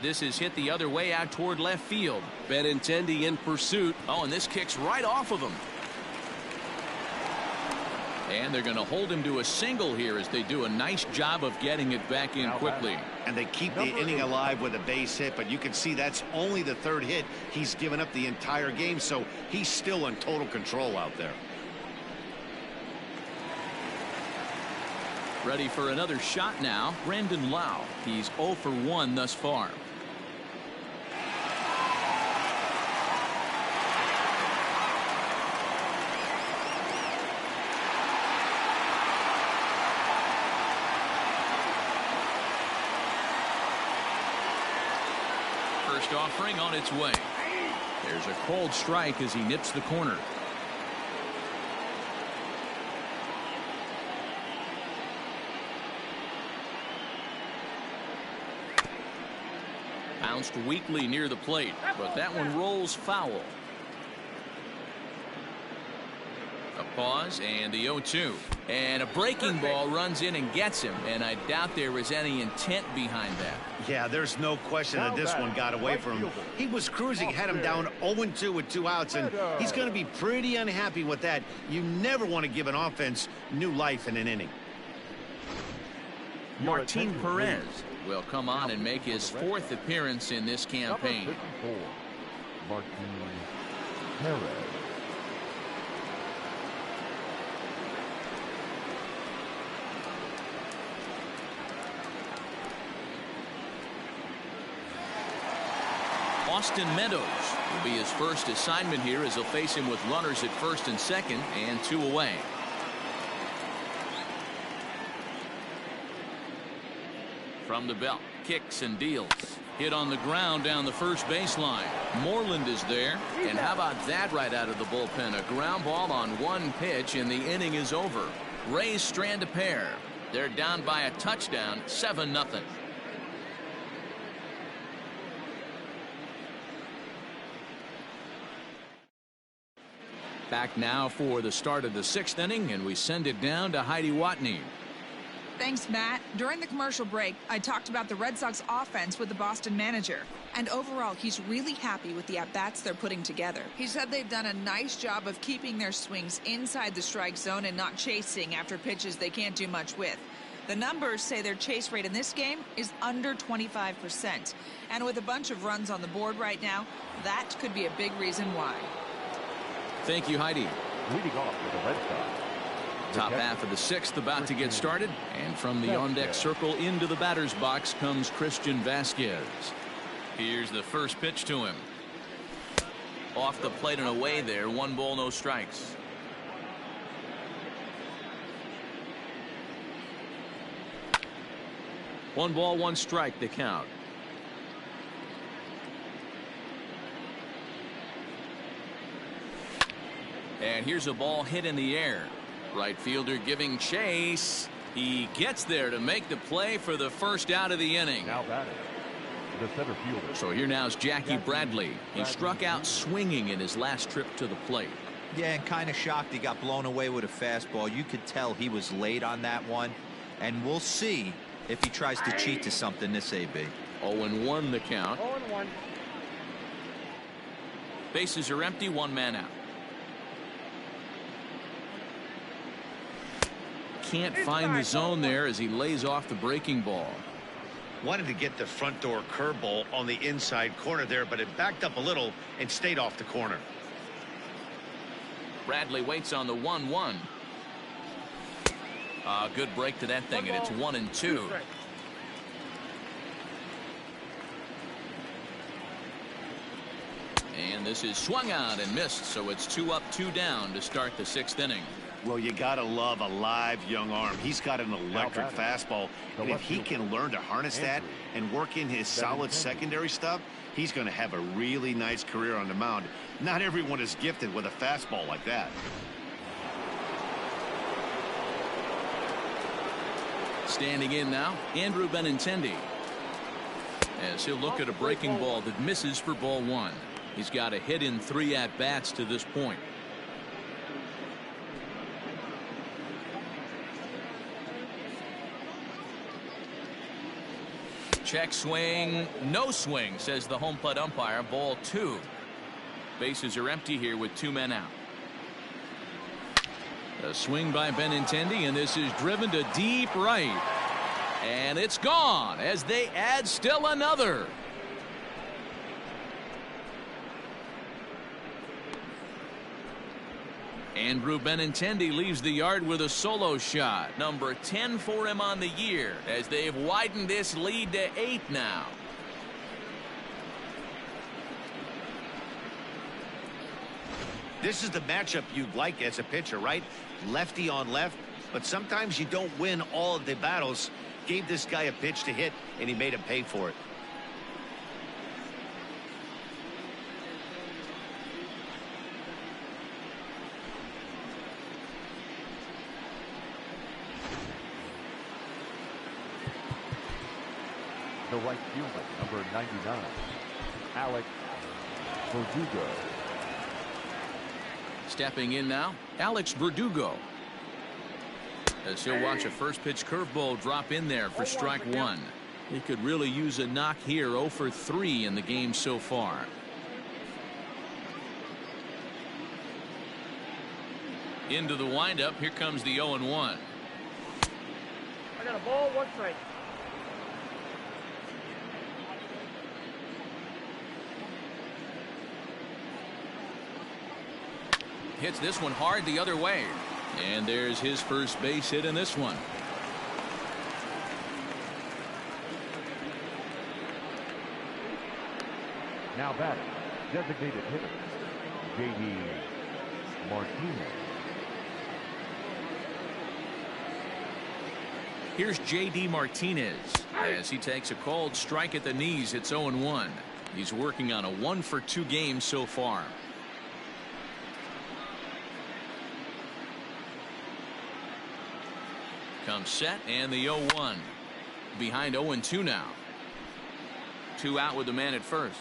This is hit the other way out toward left field. Benintendi in pursuit. Oh, and this kicks right off of him. And they're going to hold him to a single here as they do a nice job of getting it back in quickly. And they keep the inning alive with a base hit, but you can see that's only the third hit he's given up the entire game, so he's still in total control out there. Ready for another shot now, Brandon Lau. He's 0 for 1 thus far. First offering on its way. There's a cold strike as he nips the corner. Bounced weakly near the plate, but that one rolls foul. A pause and the 0-2. And a breaking ball runs in and gets him, and I doubt there was any intent behind that. Yeah, there's no question that this one got away from him. He was cruising, had him down 0-2 with 2 outs, and he's going to be pretty unhappy with that. You never want to give an offense new life in an inning. Martin Perez will come on and make his 4th appearance in this campaign. Martin Perez. Austin Meadows will be his first assignment here as he'll face him with runners at first and second and 2 away. From the belt, kicks and deals. Hit on the ground down the first baseline. Moreland is there. And how about that right out of the bullpen? A ground ball on 1 pitch and the inning is over. Rays strand a pair. They're down by a touchdown, 7-0. Back now for the start of the 6th inning, and we send it down to Heidi Watney. Thanks, Matt. During the commercial break, I talked about the Red Sox offense with the Boston manager. And overall, he's really happy with the at-bats they're putting together. He said they've done a nice job of keeping their swings inside the strike zone and not chasing after pitches they can't do much with. The numbers say their chase rate in this game is under 25%. And with a bunch of runs on the board right now, that could be a big reason why. Thank you, Heidi. Leading off for the Red Sox. Top half of the 6th about to get started. And from the on-deck circle into the batter's box comes Christian Vasquez. Here's the first pitch to him. Off the plate and away there. 1 ball, no strikes. One ball, 1 strike, the count. And here's a ball hit in the air. Right fielder giving chase. He gets there to make the play for the first out of the inning. Now batting, the center fielder. So here now is Jackie Bradley. He struck out swinging in his last trip to the plate. Yeah, and kind of shocked he got blown away with a fastball. You could tell he was late on that one. And we'll see if he tries to cheat to something this AB. 0-1 the count. 0-1. Bases are empty, 1 man out. Can't find the zone there as he lays off the breaking ball. Wanted to get the front door curveball on the inside corner there, but it backed up a little and stayed off the corner. Bradley waits on the 1-1. Good break to that thing, and it's 1-2. And this is swung out and missed, so it's 2 up, 2 down to start the 6th inning. Well, you got to love a live young arm. He's got an electric fastball. And if he can learn to harness that and work in his solid secondary stuff, he's going to have a really nice career on the mound. Not everyone is gifted with a fastball like that. Standing in now, Andrew Benintendi, as he'll look at a breaking ball that misses for ball one. He's got a hit in 3 at-bats to this point. Check swing, no swing, says the home plate umpire. Ball 2. Bases are empty here with 2 men out. A swing by Benintendi, and this is driven to deep right. And it's gone as they add still another. Andrew Benintendi leaves the yard with a solo shot. Number 10 for him on the year as they've widened this lead to 8 now. This is the matchup you'd like as a pitcher, right? Lefty on left, but sometimes you don't win all of the battles. Gave this guy a pitch to hit, and he made him pay for it. The right fielder, number 99, Alex Verdugo. Stepping in now, Alex Verdugo, as he'll watch a first pitch curveball drop in there for strike 1. He could really use a knock here. 0 for 3 in the game so far. Into the windup. Here comes the 0-1. I got a ball, 1 strike. Hits this one hard the other way. And there's his first base hit in this one. Now batting, designated hitter, J.D. Martinez. Here's J.D. Martinez as he takes a called strike at the knees. It's 0-1. He's working on a 1 for 2 game so far. Comes set, and the 0-1. Behind 0-2 now. 2 out with the man at first.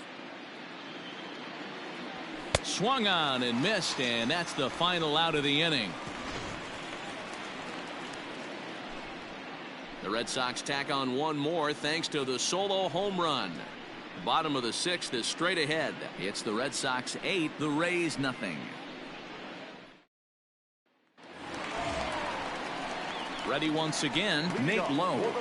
Swung on and missed, and that's the final out of the inning. The Red Sox tack on 1 more thanks to the solo home run. Bottom of the 6th is straight ahead. It's the Red Sox 8, the Rays nothing. Ready once again, Nate Lowe.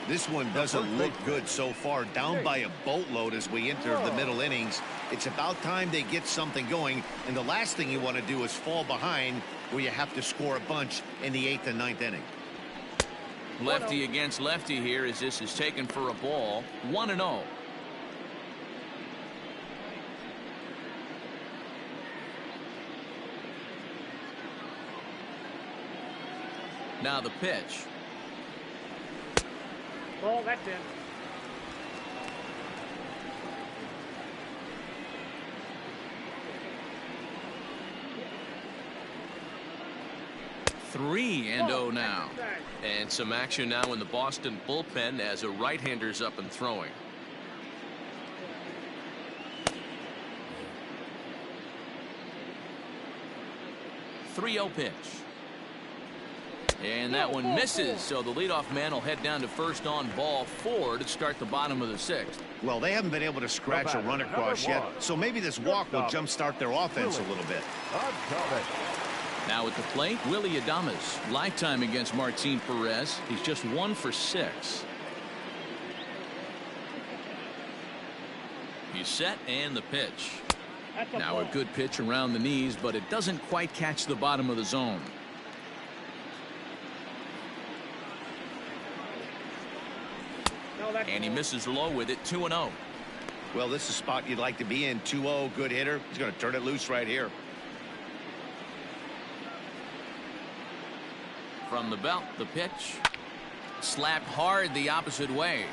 This one doesn't look good so far. Down by a boatload as we enter the middle innings. It's about time they get something going. And the last thing you want to do is fall behind where you have to score a bunch in the 8th and 9th inning. Lefty against lefty here as this is taken for a ball. 1-0. Now the pitch. Ball, that's in. Three and 0 now. And some action now in the Boston bullpen as a right-hander's up and throwing. .30 pitch. And that one misses, so the leadoff man will head down to first on ball 4 to start the bottom of the 6th. Well, they haven't been able to scratch a run across yet, so maybe this walk will jumpstart their offense a little bit. Now at the plate, Willie Adames. Lifetime against Martin Perez. He's just 1 for 6. He's set, and the pitch. Now a good pitch around the knees, but it doesn't quite catch the bottom of the zone. And he misses low with it. 2-0. Well, this is a spot you'd like to be in. 2-0, good hitter. He's going to turn it loose right here. From the belt, the pitch. Slapped hard the opposite way.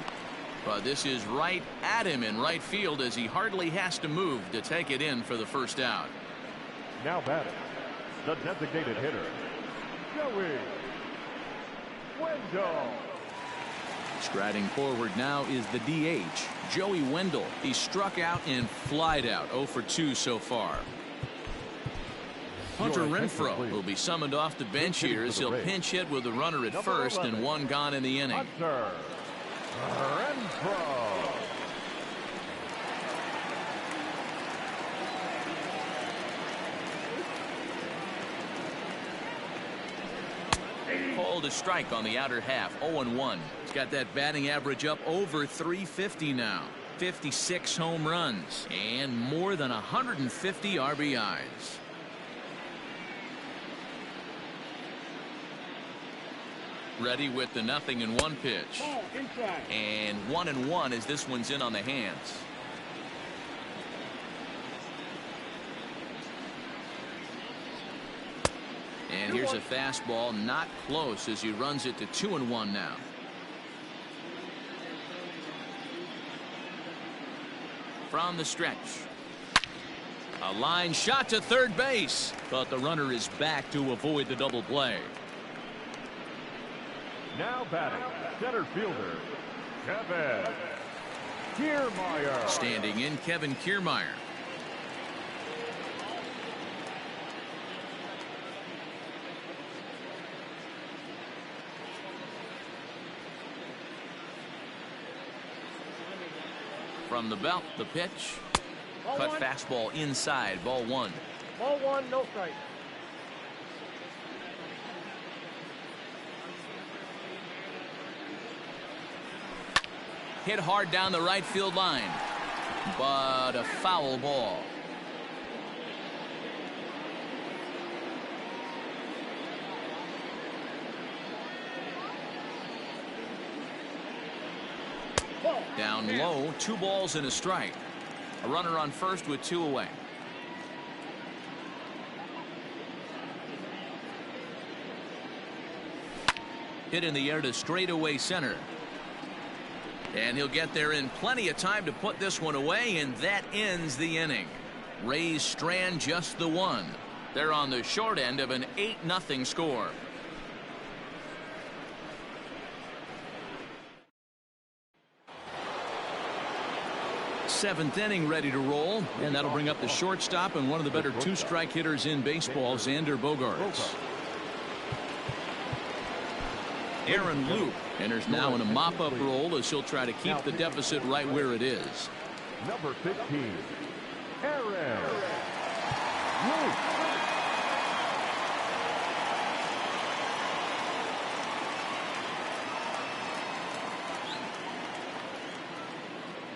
But this is right at him in right field as he hardly has to move to take it in for the first out. Now batting, the designated hitter, Joey Wendell. Striding forward now is the DH, Joey Wendell. He struck out and flied out, 0 for 2 so far. Hunter Renfroe will be summoned off the bench here as he'll pinch hit with a runner at first and one gone in the inning. Hunter Renfroe. Called a strike on the outer half, 0-1. He's got that batting average up over 350 now. 56 home runs and more than 150 RBIs. Ready with the 0-1 pitch. And 1-1 as this one's in on the hands. And here's a fastball not close as he runs it to 2-1 now. From the stretch. A line shot to third base, but the runner is back to avoid the double play. Now batting, center fielder, Kevin Kiermaier. Standing in, Kevin Kiermaier. From the belt, the pitch. Cut fastball inside, ball 1. Ball 1, no strike. Hit hard down the right field line, but a foul ball. Down low, 2 balls and a strike. A runner on first with 2 away. Hit in the air to straightaway center. And he'll get there in plenty of time to put this one away, and that ends the inning. Rays strand just the 1. They're on the short end of an 8-0 score. Seventh inning ready to roll, and that'll bring up the shortstop and one of the better 2-strike hitters in baseball, Xander Bogaerts. Aaron Loup enters now in a mop-up role as he'll try to keep the deficit right where it is. Number 15, Aaron Loup.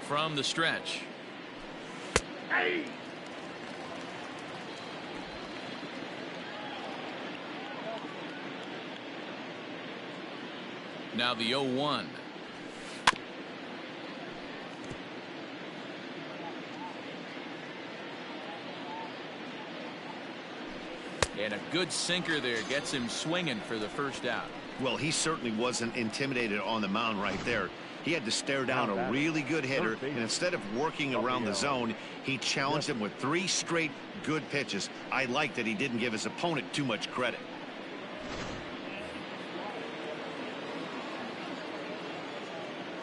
From the stretch. Hey! Now the 0-1. And a good sinker there gets him swinging for the first out. Well, he certainly wasn't intimidated on the mound right there. He had to stare down a really good hitter, and instead of working around the zone, he challenged him with 3 straight good pitches. I like that he didn't give his opponent too much credit.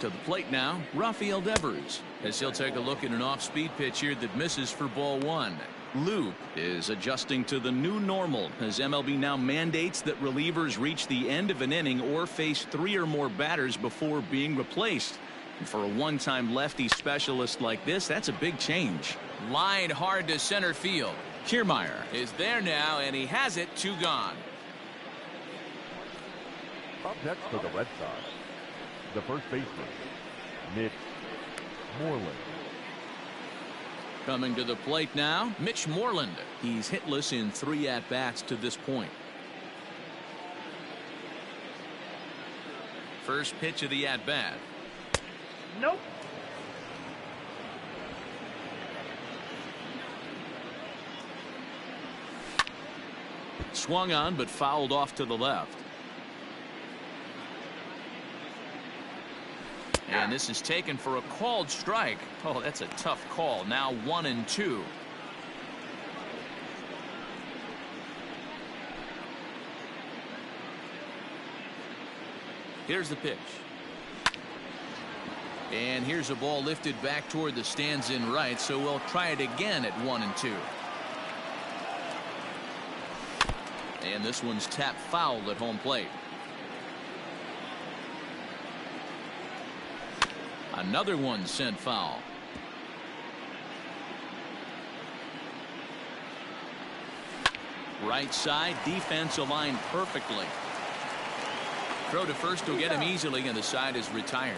To the plate now, Rafael Devers, as he'll take a look at an off-speed pitch here that misses for ball 1. Loup is adjusting to the new normal as MLB now mandates that relievers reach the end of an inning or face 3 or more batters before being replaced. And for a one-time lefty specialist like this, that's a big change. Line hard to center field. Kiermaier is there now, and he has it, 2 gone. Up next for the Red Sox, the first baseman, Mitch Moreland. Coming to the plate now, Mitch Moreland. He's hitless in 3 at-bats to this point. First pitch of the at-bat. Nope. Swung on but fouled off to the left. And this is taken for a called strike. Oh, that's a tough call. Now 1-2. Here's the pitch. And here's a ball lifted back toward the stands in right, so we'll try it again at 1-2. And this one's tapped foul at home plate. Another one sent foul. Right side, defense aligned perfectly. Throw to first will get him easily, and the side is retired.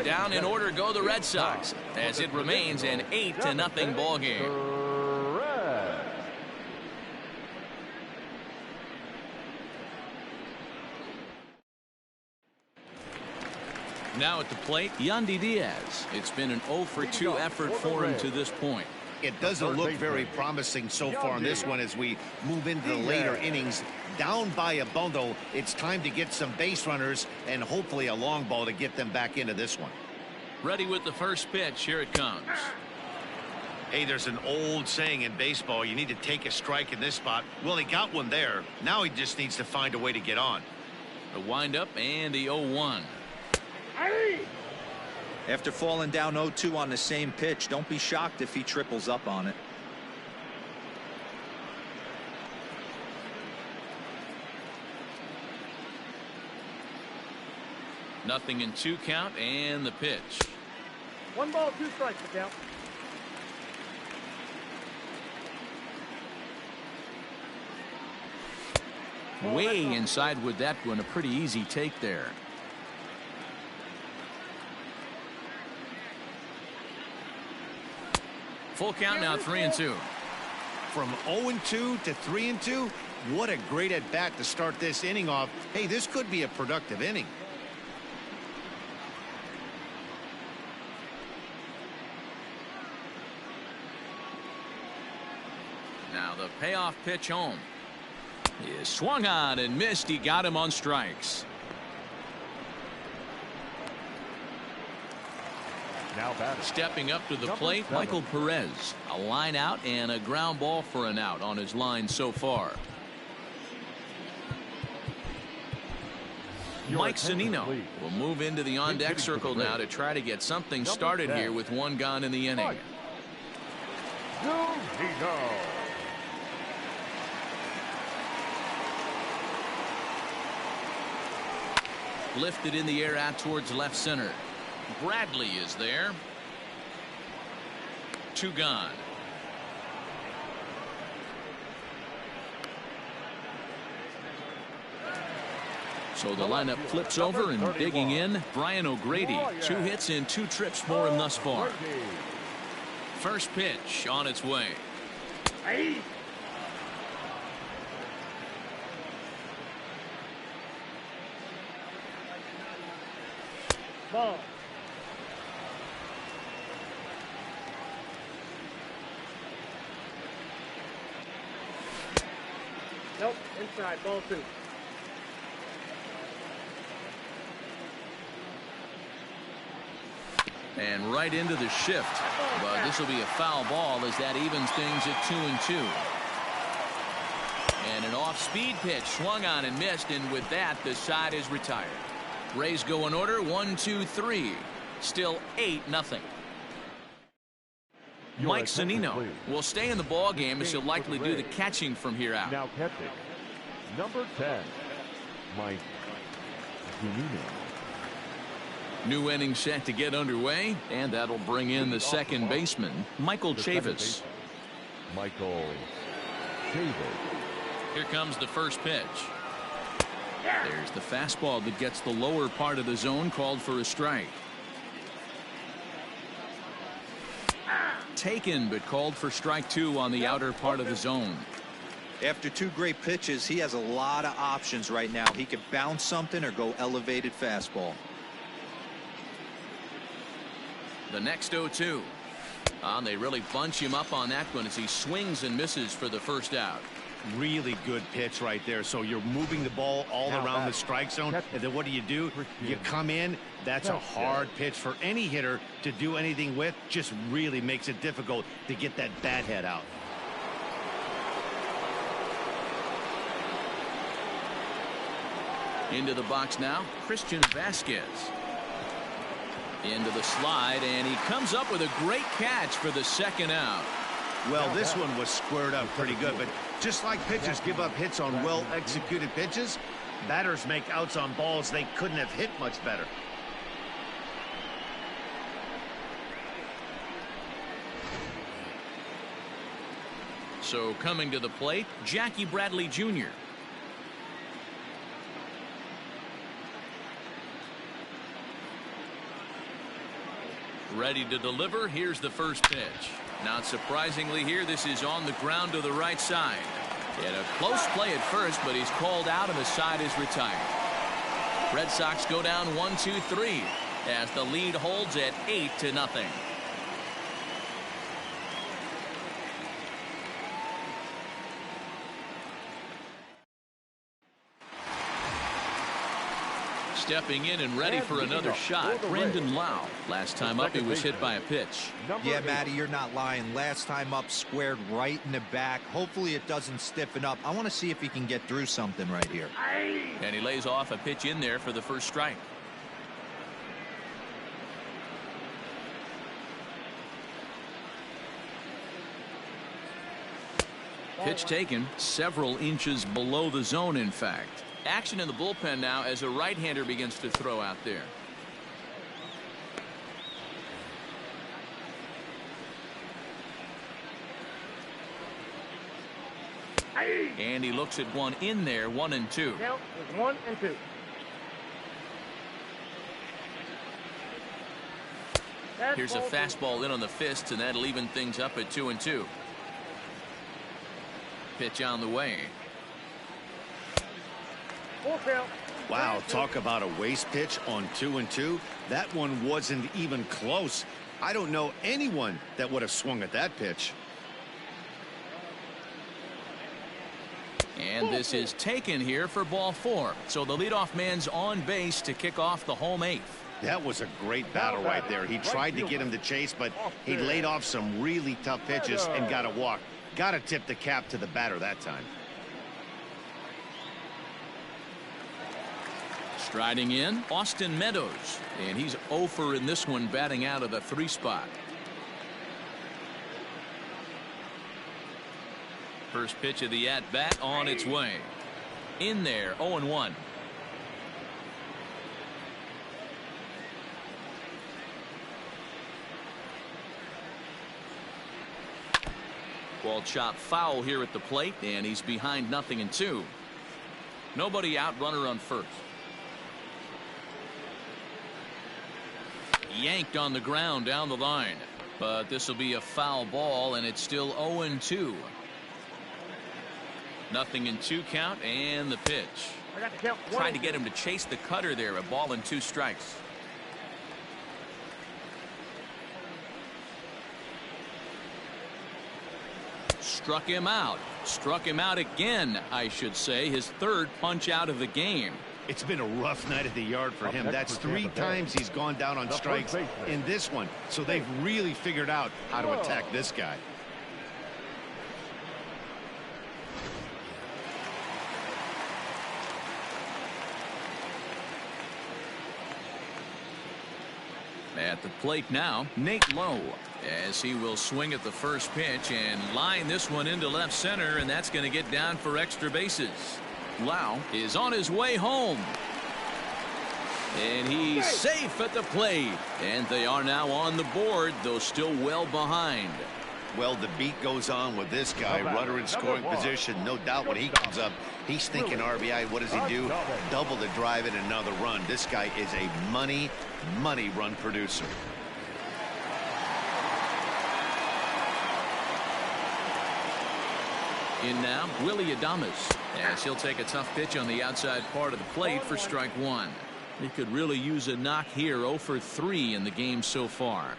Down in order go the Red Sox, as it remains an 8-0 ball game. Now at the plate, Yandy Diaz. It's been an 0-for-2 effort for him to this point. It doesn't look very promising so far in this one as we move into the later innings. Down by a bundle, it's time to get some base runners and hopefully a long ball to get them back into this one. Ready with the first pitch. Here it comes. Hey, there's an old saying in baseball, you need to take a strike in this spot. Well, he got one there. Now he just needs to find a way to get on. The windup and the 0-1. After falling down 0-2 on the same pitch, don't be shocked if he triples up on it. Nothing in 2 count, and the pitch. 1 ball, 2 strikes, the count. Way inside with that one. A pretty easy take there. Full count now, 3-2. From 0-2 to 3-2, what a great at bat to start this inning off. Hey, this could be a productive inning. Now the payoff pitch home. He is swung on and missed. He got him on strikes. Now batting. Stepping up to the plate, Michael Perez. A line out and a ground ball for an out on his line so far. Mike Zunino will move into the on-deck circle now to try to get something started here with 1 gone in the inning. Lifted in the air out towards left center. Bradley is there. 2 gone. So the lineup flips over, and digging in, Brian O'Grady. 2 hits and 2 trips for him thus far. First pitch on its way. Ball. Nope, inside, ball 2. And right into the shift. But this will be a foul ball as that evens things at 2-2. And an off-speed pitch swung on and missed, and with that the side is retired. Rays go in order 1-2-3. Still 8-0. Mike Zunino will stay in the ball game as he'll likely do the catching from here out. Now catching, number 10, Mike Zunino. New inning set to get underway, and that'll bring in the second baseman, Michael Chavis. Michael Chavis. Here comes the first pitch. There's the fastball that gets the lower part of the zone, called for a strike. Taken, but called for strike 2 on the outer part of the zone. After 2 great pitches, he has a lot of options right now. He could bounce something or go elevated fastball. The next 0-2. They really bunch him up on that one as he swings and misses for the first out. Really good pitch right there. So you're moving the ball all around the strike zone, and then what do? You come in. That's a hard pitch for any hitter to do anything with. Just really makes it difficult to get that bat head out. Into the box now, Christian Vasquez. Into the slide, and he comes up with a great catch for the second out. Well, this one was squared up pretty good, but just like pitchers give up hits on well-executed pitches, batters make outs on balls they couldn't have hit much better. So coming to the plate, Jackie Bradley Jr. Ready to deliver. Here's the first pitch. Not surprisingly here, this is on the ground to the right side. He had a close play at first, but he's called out and the side is retired. Red Sox go down 1-2-3 as the lead holds at 8-0. Stepping in and ready for another shot, Brendan Lau. Last time up, he was hit by a pitch. Yeah, Matty, you're not lying. Last time up, squared right in the back. Hopefully it doesn't stiffen up. I want to see if he can get through something right here. And he lays off a pitch in there for the first strike. Pitch taken several inches below the zone, in fact. Action in the bullpen now as a right-hander begins to throw out there. And he looks at one in there, 1-2. Count is 1-2. Here's a fastball in on the fists, and that'll even things up at 2-2. Pitch on the way. Wow, talk about a waste pitch on 2-2. That one wasn't even close. I don't know anyone that would have swung at that pitch. And this is taken here for ball 4. So the leadoff man's on base to kick off the home 8th. That was a great battle right there. He tried to get him to chase, but he laid off some really tough pitches and got a walk. Got to tip the cap to the batter that time. Striding in, Austin Meadows. And he's 0 in this one, batting out of the 3 spot. First pitch of the at-bat on its way. In there, 0-1. Ball chopped foul here at the plate, and he's behind 0-2. Nobody out, runner on first. Yanked on the ground down the line, but this will be a foul ball, and it's still 0-2. 0-2 count, and the pitch. Tried to get him to chase the cutter there. A ball and 2 strikes. Struck him out. Struck him out again, I should say. His 3rd punch out of the game. It's been a rough night at the yard for him. That's 3 times he's gone down on strikes in this one. So they've really figured out how to attack this guy. At the plate now, Nate Lowe, as he will swing at the first pitch and line this one into left center, and that's going to get down for extra bases. Lau is on his way home. And he's safe at the plate. And they are now on the board, though still well behind. Well, the beat goes on with this guy. Runner in scoring position. No doubt when he comes up, he's thinking RBI. What does he do? Double to drive in another run. This guy is a money run producer. In now, Willie Adames, as he'll take a tough pitch on the outside part of the plate for strike 1. He could really use a knock here. 0 for 3 in the game so far.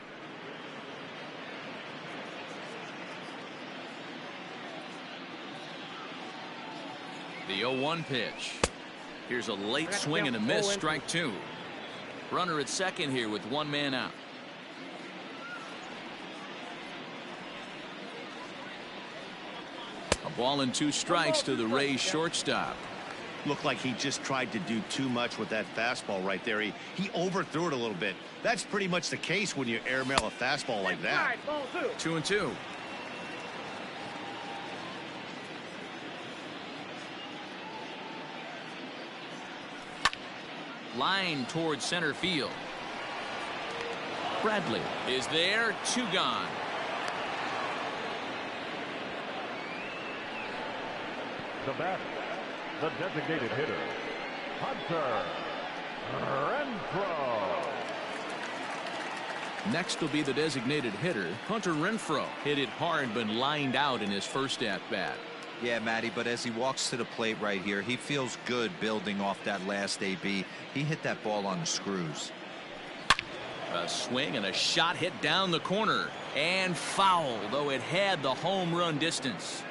The 0-1 pitch. Here's a late swing and a miss, strike two. Runner at second here with one man out. A ball and two strikes to the Rays shortstop. Looked like he just tried to do too much with that fastball right there. He overthrew it a little bit. That's pretty much the case when you airmail a fastball like that. 2-2. Line towards center field. Bradley is there. Two gone. The bat, the designated hitter, Hunter Renfroe. Next will be the designated hitter, Hunter Renfroe. Hit it hard but lined out in his first at-bat. Yeah, Matty, but as he walks to the plate right here, he feels good building off that last AB. He hit that ball on the screws. A swing and a shot hit down the corner and foul, though it had the home run distance.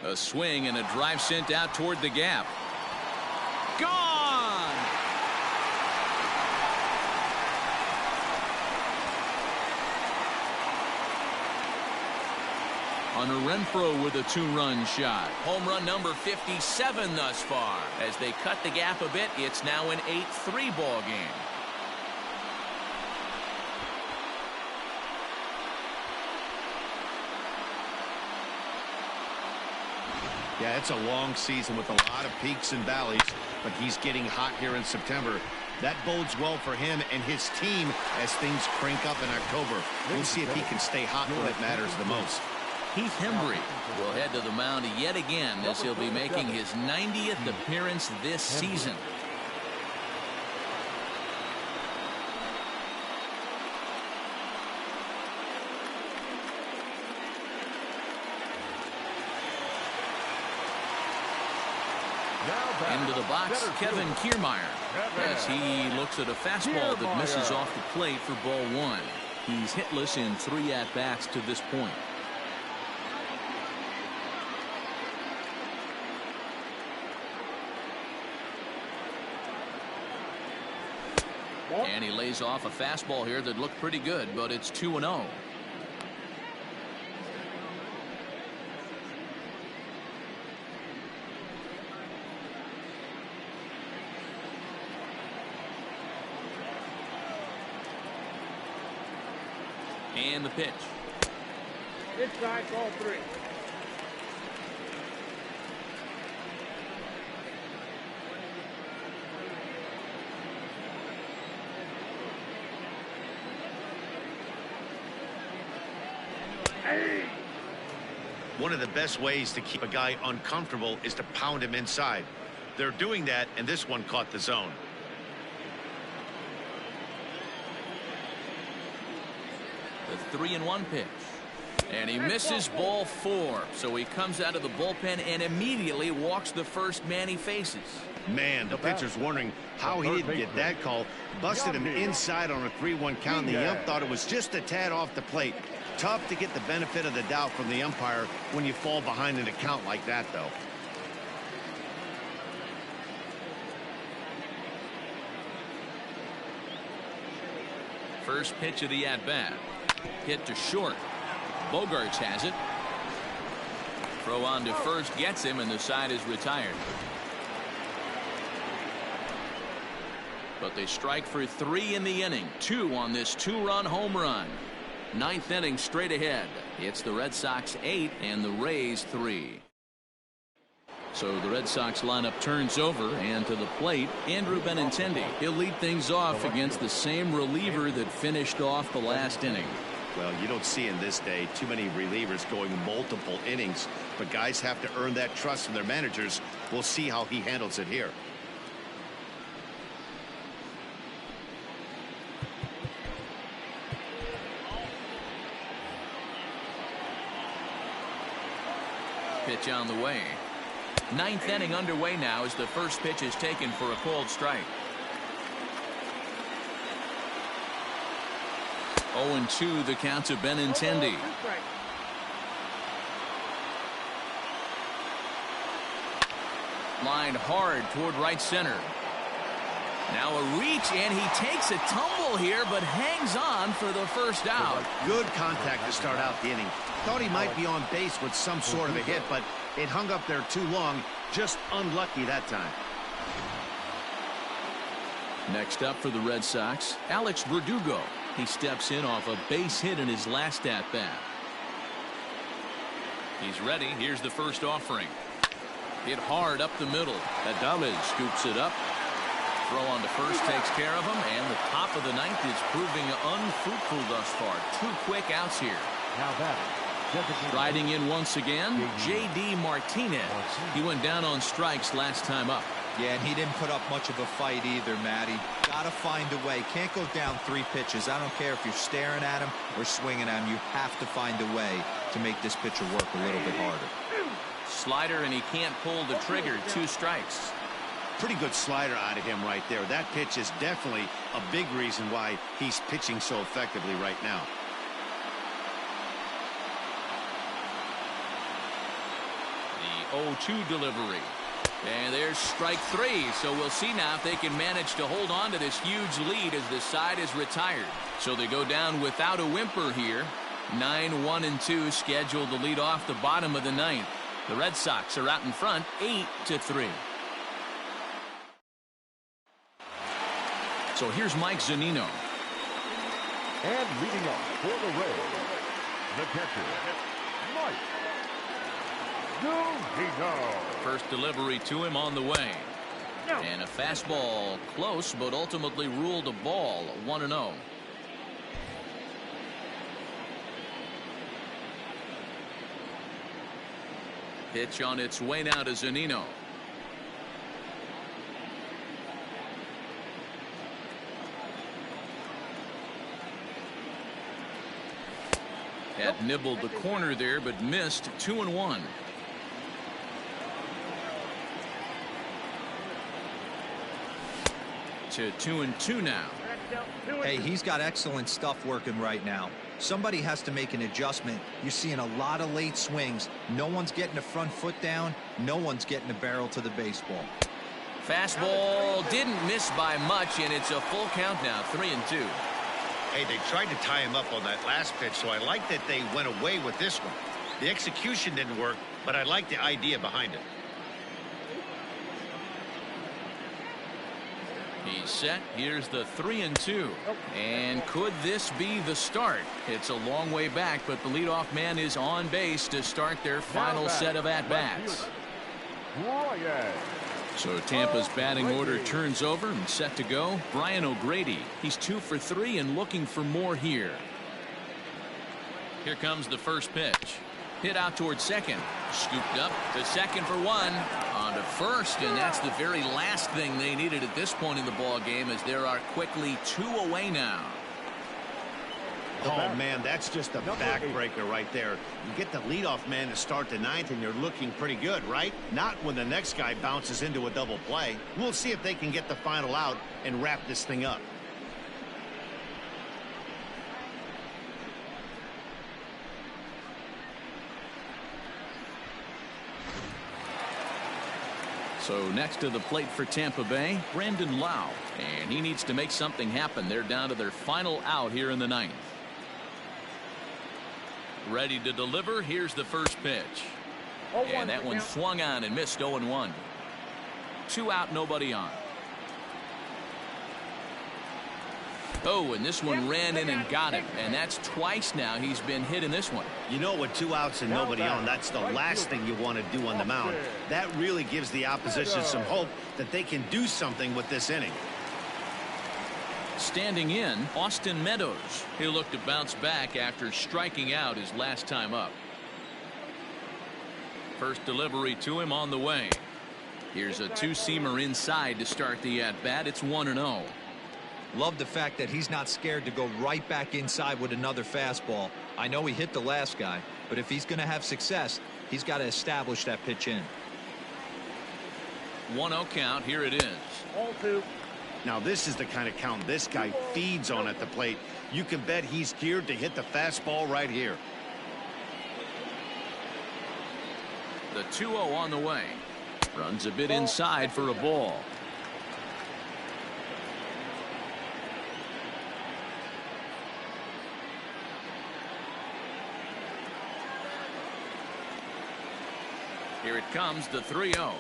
A swing and a drive sent out toward the gap. Gone! Hunter Renfroe with a two-run shot. Home run number 57 thus far. As they cut the gap a bit, it's now an 8-3 ball game. Yeah, it's a long season with a lot of peaks and valleys, but he's getting hot here in September. That bodes well for him and his team as things crank up in October. We'll see if he can stay hot when it matters the most. Heath Hembry will head to the mound yet again as he'll be making his 90th appearance this season. Into the box, Kevin Kiermaier, as he looks at a fastball that misses off the plate for ball one. He's hitless in 3 at-bats to this point. And he lays off a fastball here that looked pretty good, but it's 2-0. And the pitch. Inside, ball 3. One of the best ways to keep a guy uncomfortable is to pound him inside. They're doing that, and this one caught the zone. The 3-1 pitch. And he misses ball 4. So he comes out of the bullpen and immediately walks the first man he faces. Man, the pitcher's wondering how he didn't get that call. Busted him inside on a 3-1 count. The ump thought it was just a tad off the plate. Tough to get the benefit of the doubt from the umpire when you fall behind in a count like that, though. First pitch of the at-bat. Hit to short. Bogarts has it. Throw on to first gets him, and the side is retired. But they strike for 3 in the inning. 2 on this 2-run home run. 9th inning straight ahead. It's the Red Sox 8 and the Rays 3. So the Red Sox lineup turns over, and to the plate, Andrew Benintendi. He'll lead things off against the same reliever that finished off the last inning. Well, you don't see in this day too many relievers going multiple innings, but guys have to earn that trust from their managers. We'll see how he handles it here. Pitch on the way. 9th inning underway now as the first pitch is taken for a called strike. 0-2 the count to Benintendi. Lined hard toward right center. Now a reach, and he takes a tumble here, but hangs on for the first out. Good contact to start out the inning. Thought he might be on base with some sort of a hit, but it hung up there too long. Just unlucky that time. Next up for the Red Sox, Alex Verdugo. He steps in off a base hit in his last at-bat. He's ready. Here's the first offering. Hit hard up the middle. Adames scoops it up. Throw on to first takes care of him, and the top of the ninth is proving unfruitful thus far. 2 quick outs here. Now that Riding in once again, J.D. Martinez. He went down on strikes last time up. Yeah, and he didn't put up much of a fight either, Matty. Gotta find a way. Can't go down 3 pitches. I don't care if you're staring at him or swinging at him. You have to find a way to make this pitcher work a little bit harder. Slider, and he can't pull the trigger. 2 strikes. Pretty good slider out of him right there. That pitch is definitely a big reason why he's pitching so effectively right now. The 0-2 delivery. And there's strike 3. So we'll see now if they can manage to hold on to this huge lead as the side is retired. So they go down without a whimper here. 9-1-2 scheduled to lead off the bottom of the ninth. The Red Sox are out in front 8-3. So here's Mike Zunino. and leading up for the Reds, the catcher, Mike Zunino. First delivery to him on the way. And a fastball close, but ultimately ruled a ball. 1-0. Pitch on its way now to Zunino. Had nibbled the corner there, but missed. 2-1. To 2-2 now. Hey, he's got excellent stuff working right now. Somebody has to make an adjustment. You're seeing a lot of late swings. No one's getting the front foot down. No one's getting the barrel to the baseball. Fastball didn't miss by much, and it's a full count now. 3-2. Hey, they tried to tie him up on that last pitch, so I like that they went away with this one. The execution didn't work, but I like the idea behind it. He's set. Here's the 3-2. And could this be the start? It's a long way back, but the leadoff man is on base to start their final set of at-bats. So Tampa's batting order turns over and set to go. Brian O'Grady. He's 2 for 3 and looking for more here. Here comes the first pitch. Hit out towards second. Scooped up to second for 1. On to first, and that's the very last thing they needed at this point in the ball game, as there are quickly 2 away now. Oh, man, that's just a backbreaker right there. You get the leadoff man to start the ninth, and you're looking pretty good, right? Not when the next guy bounces into a double play. We'll see if they can get the final out and wrap this thing up. So next to the plate for Tampa Bay, Brandon Lau. And he needs to make something happen. They're down to their final out here in the ninth. Ready to deliver. Here's the first pitch. And that one swung on and missed. 0-1. 2 out, nobody on. Oh, and this one ran in and got him. And that's twice now he's been hit in this one. You know, with 2 outs and nobody on, that's the last thing you want to do on the mound. That really gives the opposition some hope that they can do something with this inning. Standing in, Austin Meadows. He'll look to bounce back after striking out his last time up. First delivery to him on the way. Here's a 2-seamer inside to start the at-bat. It's 1-0. Love the fact that he's not scared to go right back inside with another fastball. I know he hit the last guy, but if he's going to have success, he's got to establish that pitch in. 1-0 count. Here it is. All 2. Now, this is the kind of count this guy feeds on at the plate. You can bet he's geared to hit the fastball right here. The 2-0 on the way. Runs a bit inside for a ball. Here it comes, the 3-0.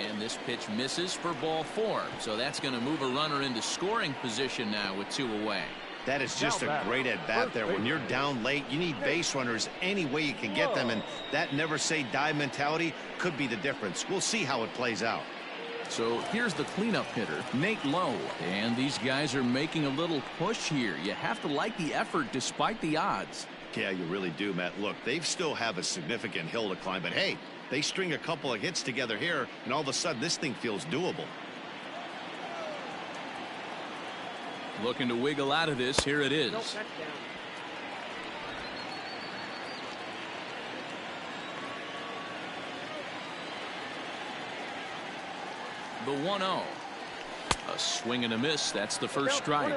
And this pitch misses for ball 4. So that's going to move a runner into scoring position now with 2 away. That is just a great at-bat there. When you're down late, you need base runners any way you can get them. And that never-say-die mentality could be the difference. We'll see how it plays out. So here's the cleanup hitter, Nate Lowe. And these guys are making a little push here. You have to like the effort despite the odds. Yeah, you really do, Matt. Look, they still have a significant hill to climb. But, hey, they string a couple of hits together here, and all of a sudden this thing feels doable. Looking to wiggle out of this. Here it is. The 1-0. A swing and a miss. That's the first strike.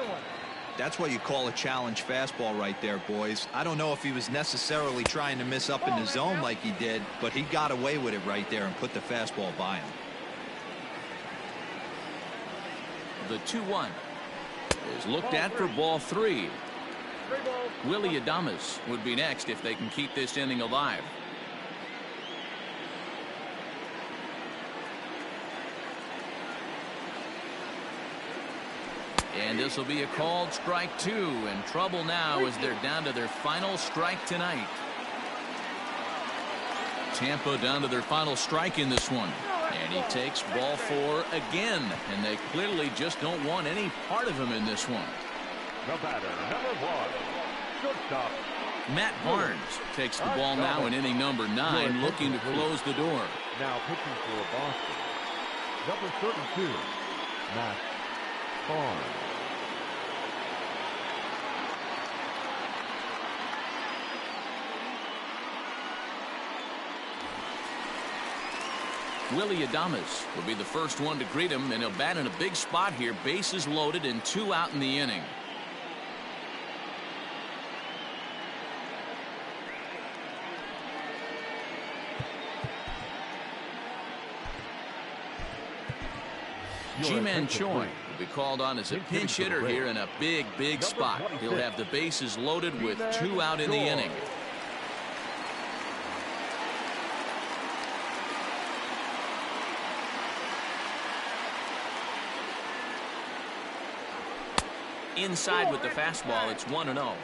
That's what you call a challenge fastball right there, boys. I don't know if he was necessarily trying to miss up in the zone like he did, but he got away with it right there and put the fastball by him. The 2-1 is looked at for ball 3. Willie Adames would be next if they can keep this inning alive. And this will be a called strike 2, and trouble now as they're down to their final strike tonight. Tampa down to their final strike in this one. And he takes ball 4 again, and they clearly just don't want any part of him in this one. The batter, number 1, shortstop. Matt Barnes takes the ball now in inning number 9, looking to close the door. Now pitching for Boston, number 32, Matt Barnes. Willie Adames will be the first one to greet him, and he'll bat in a big spot here. Bases loaded and 2 out in the inning. Ji-Man Choi will be called on as a pinch hitter here in a big spot. He'll have the bases loaded with 2 out in the inning. Inside with the fastball, it's 1-0.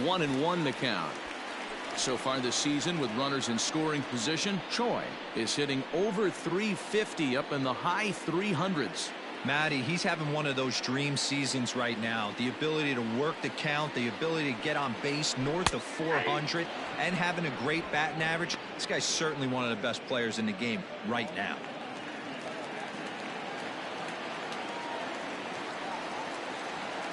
One and one to count. So far this season, with runners in scoring position, Choi is hitting over 350 up in the high 300s. Matty, he's having one of those dream seasons right now. The ability to work the count, the ability to get on base north of 400, and having a great batting average. This guy's certainly one of the best players in the game right now.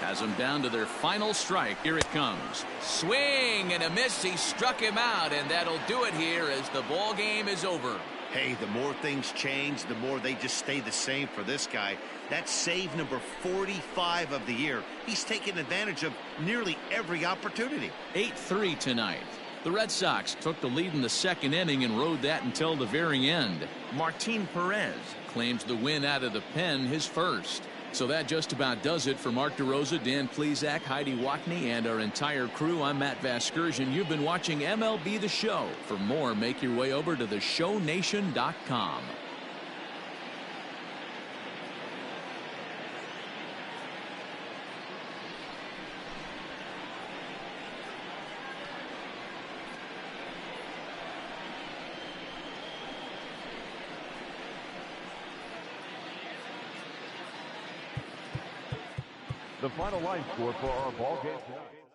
Has them down to their final strike. Here it comes. Swing and a miss. He struck him out, and that'll do it here as the ball game is over. Hey, the more things change, the more they just stay the same for this guy. That's save number 45 of the year. He's taken advantage of nearly every opportunity. 8-3 tonight. The Red Sox took the lead in the second inning and rode that until the very end. Martin Perez claims the win out of the pen, his first. So that just about does it for Mark DeRosa, Dan Plesac, Heidi Watney, and our entire crew. I'm Matt Vasgersian. You've been watching MLB The Show. For more, make your way over to theshownation.com. The final line score for our ball game tonight.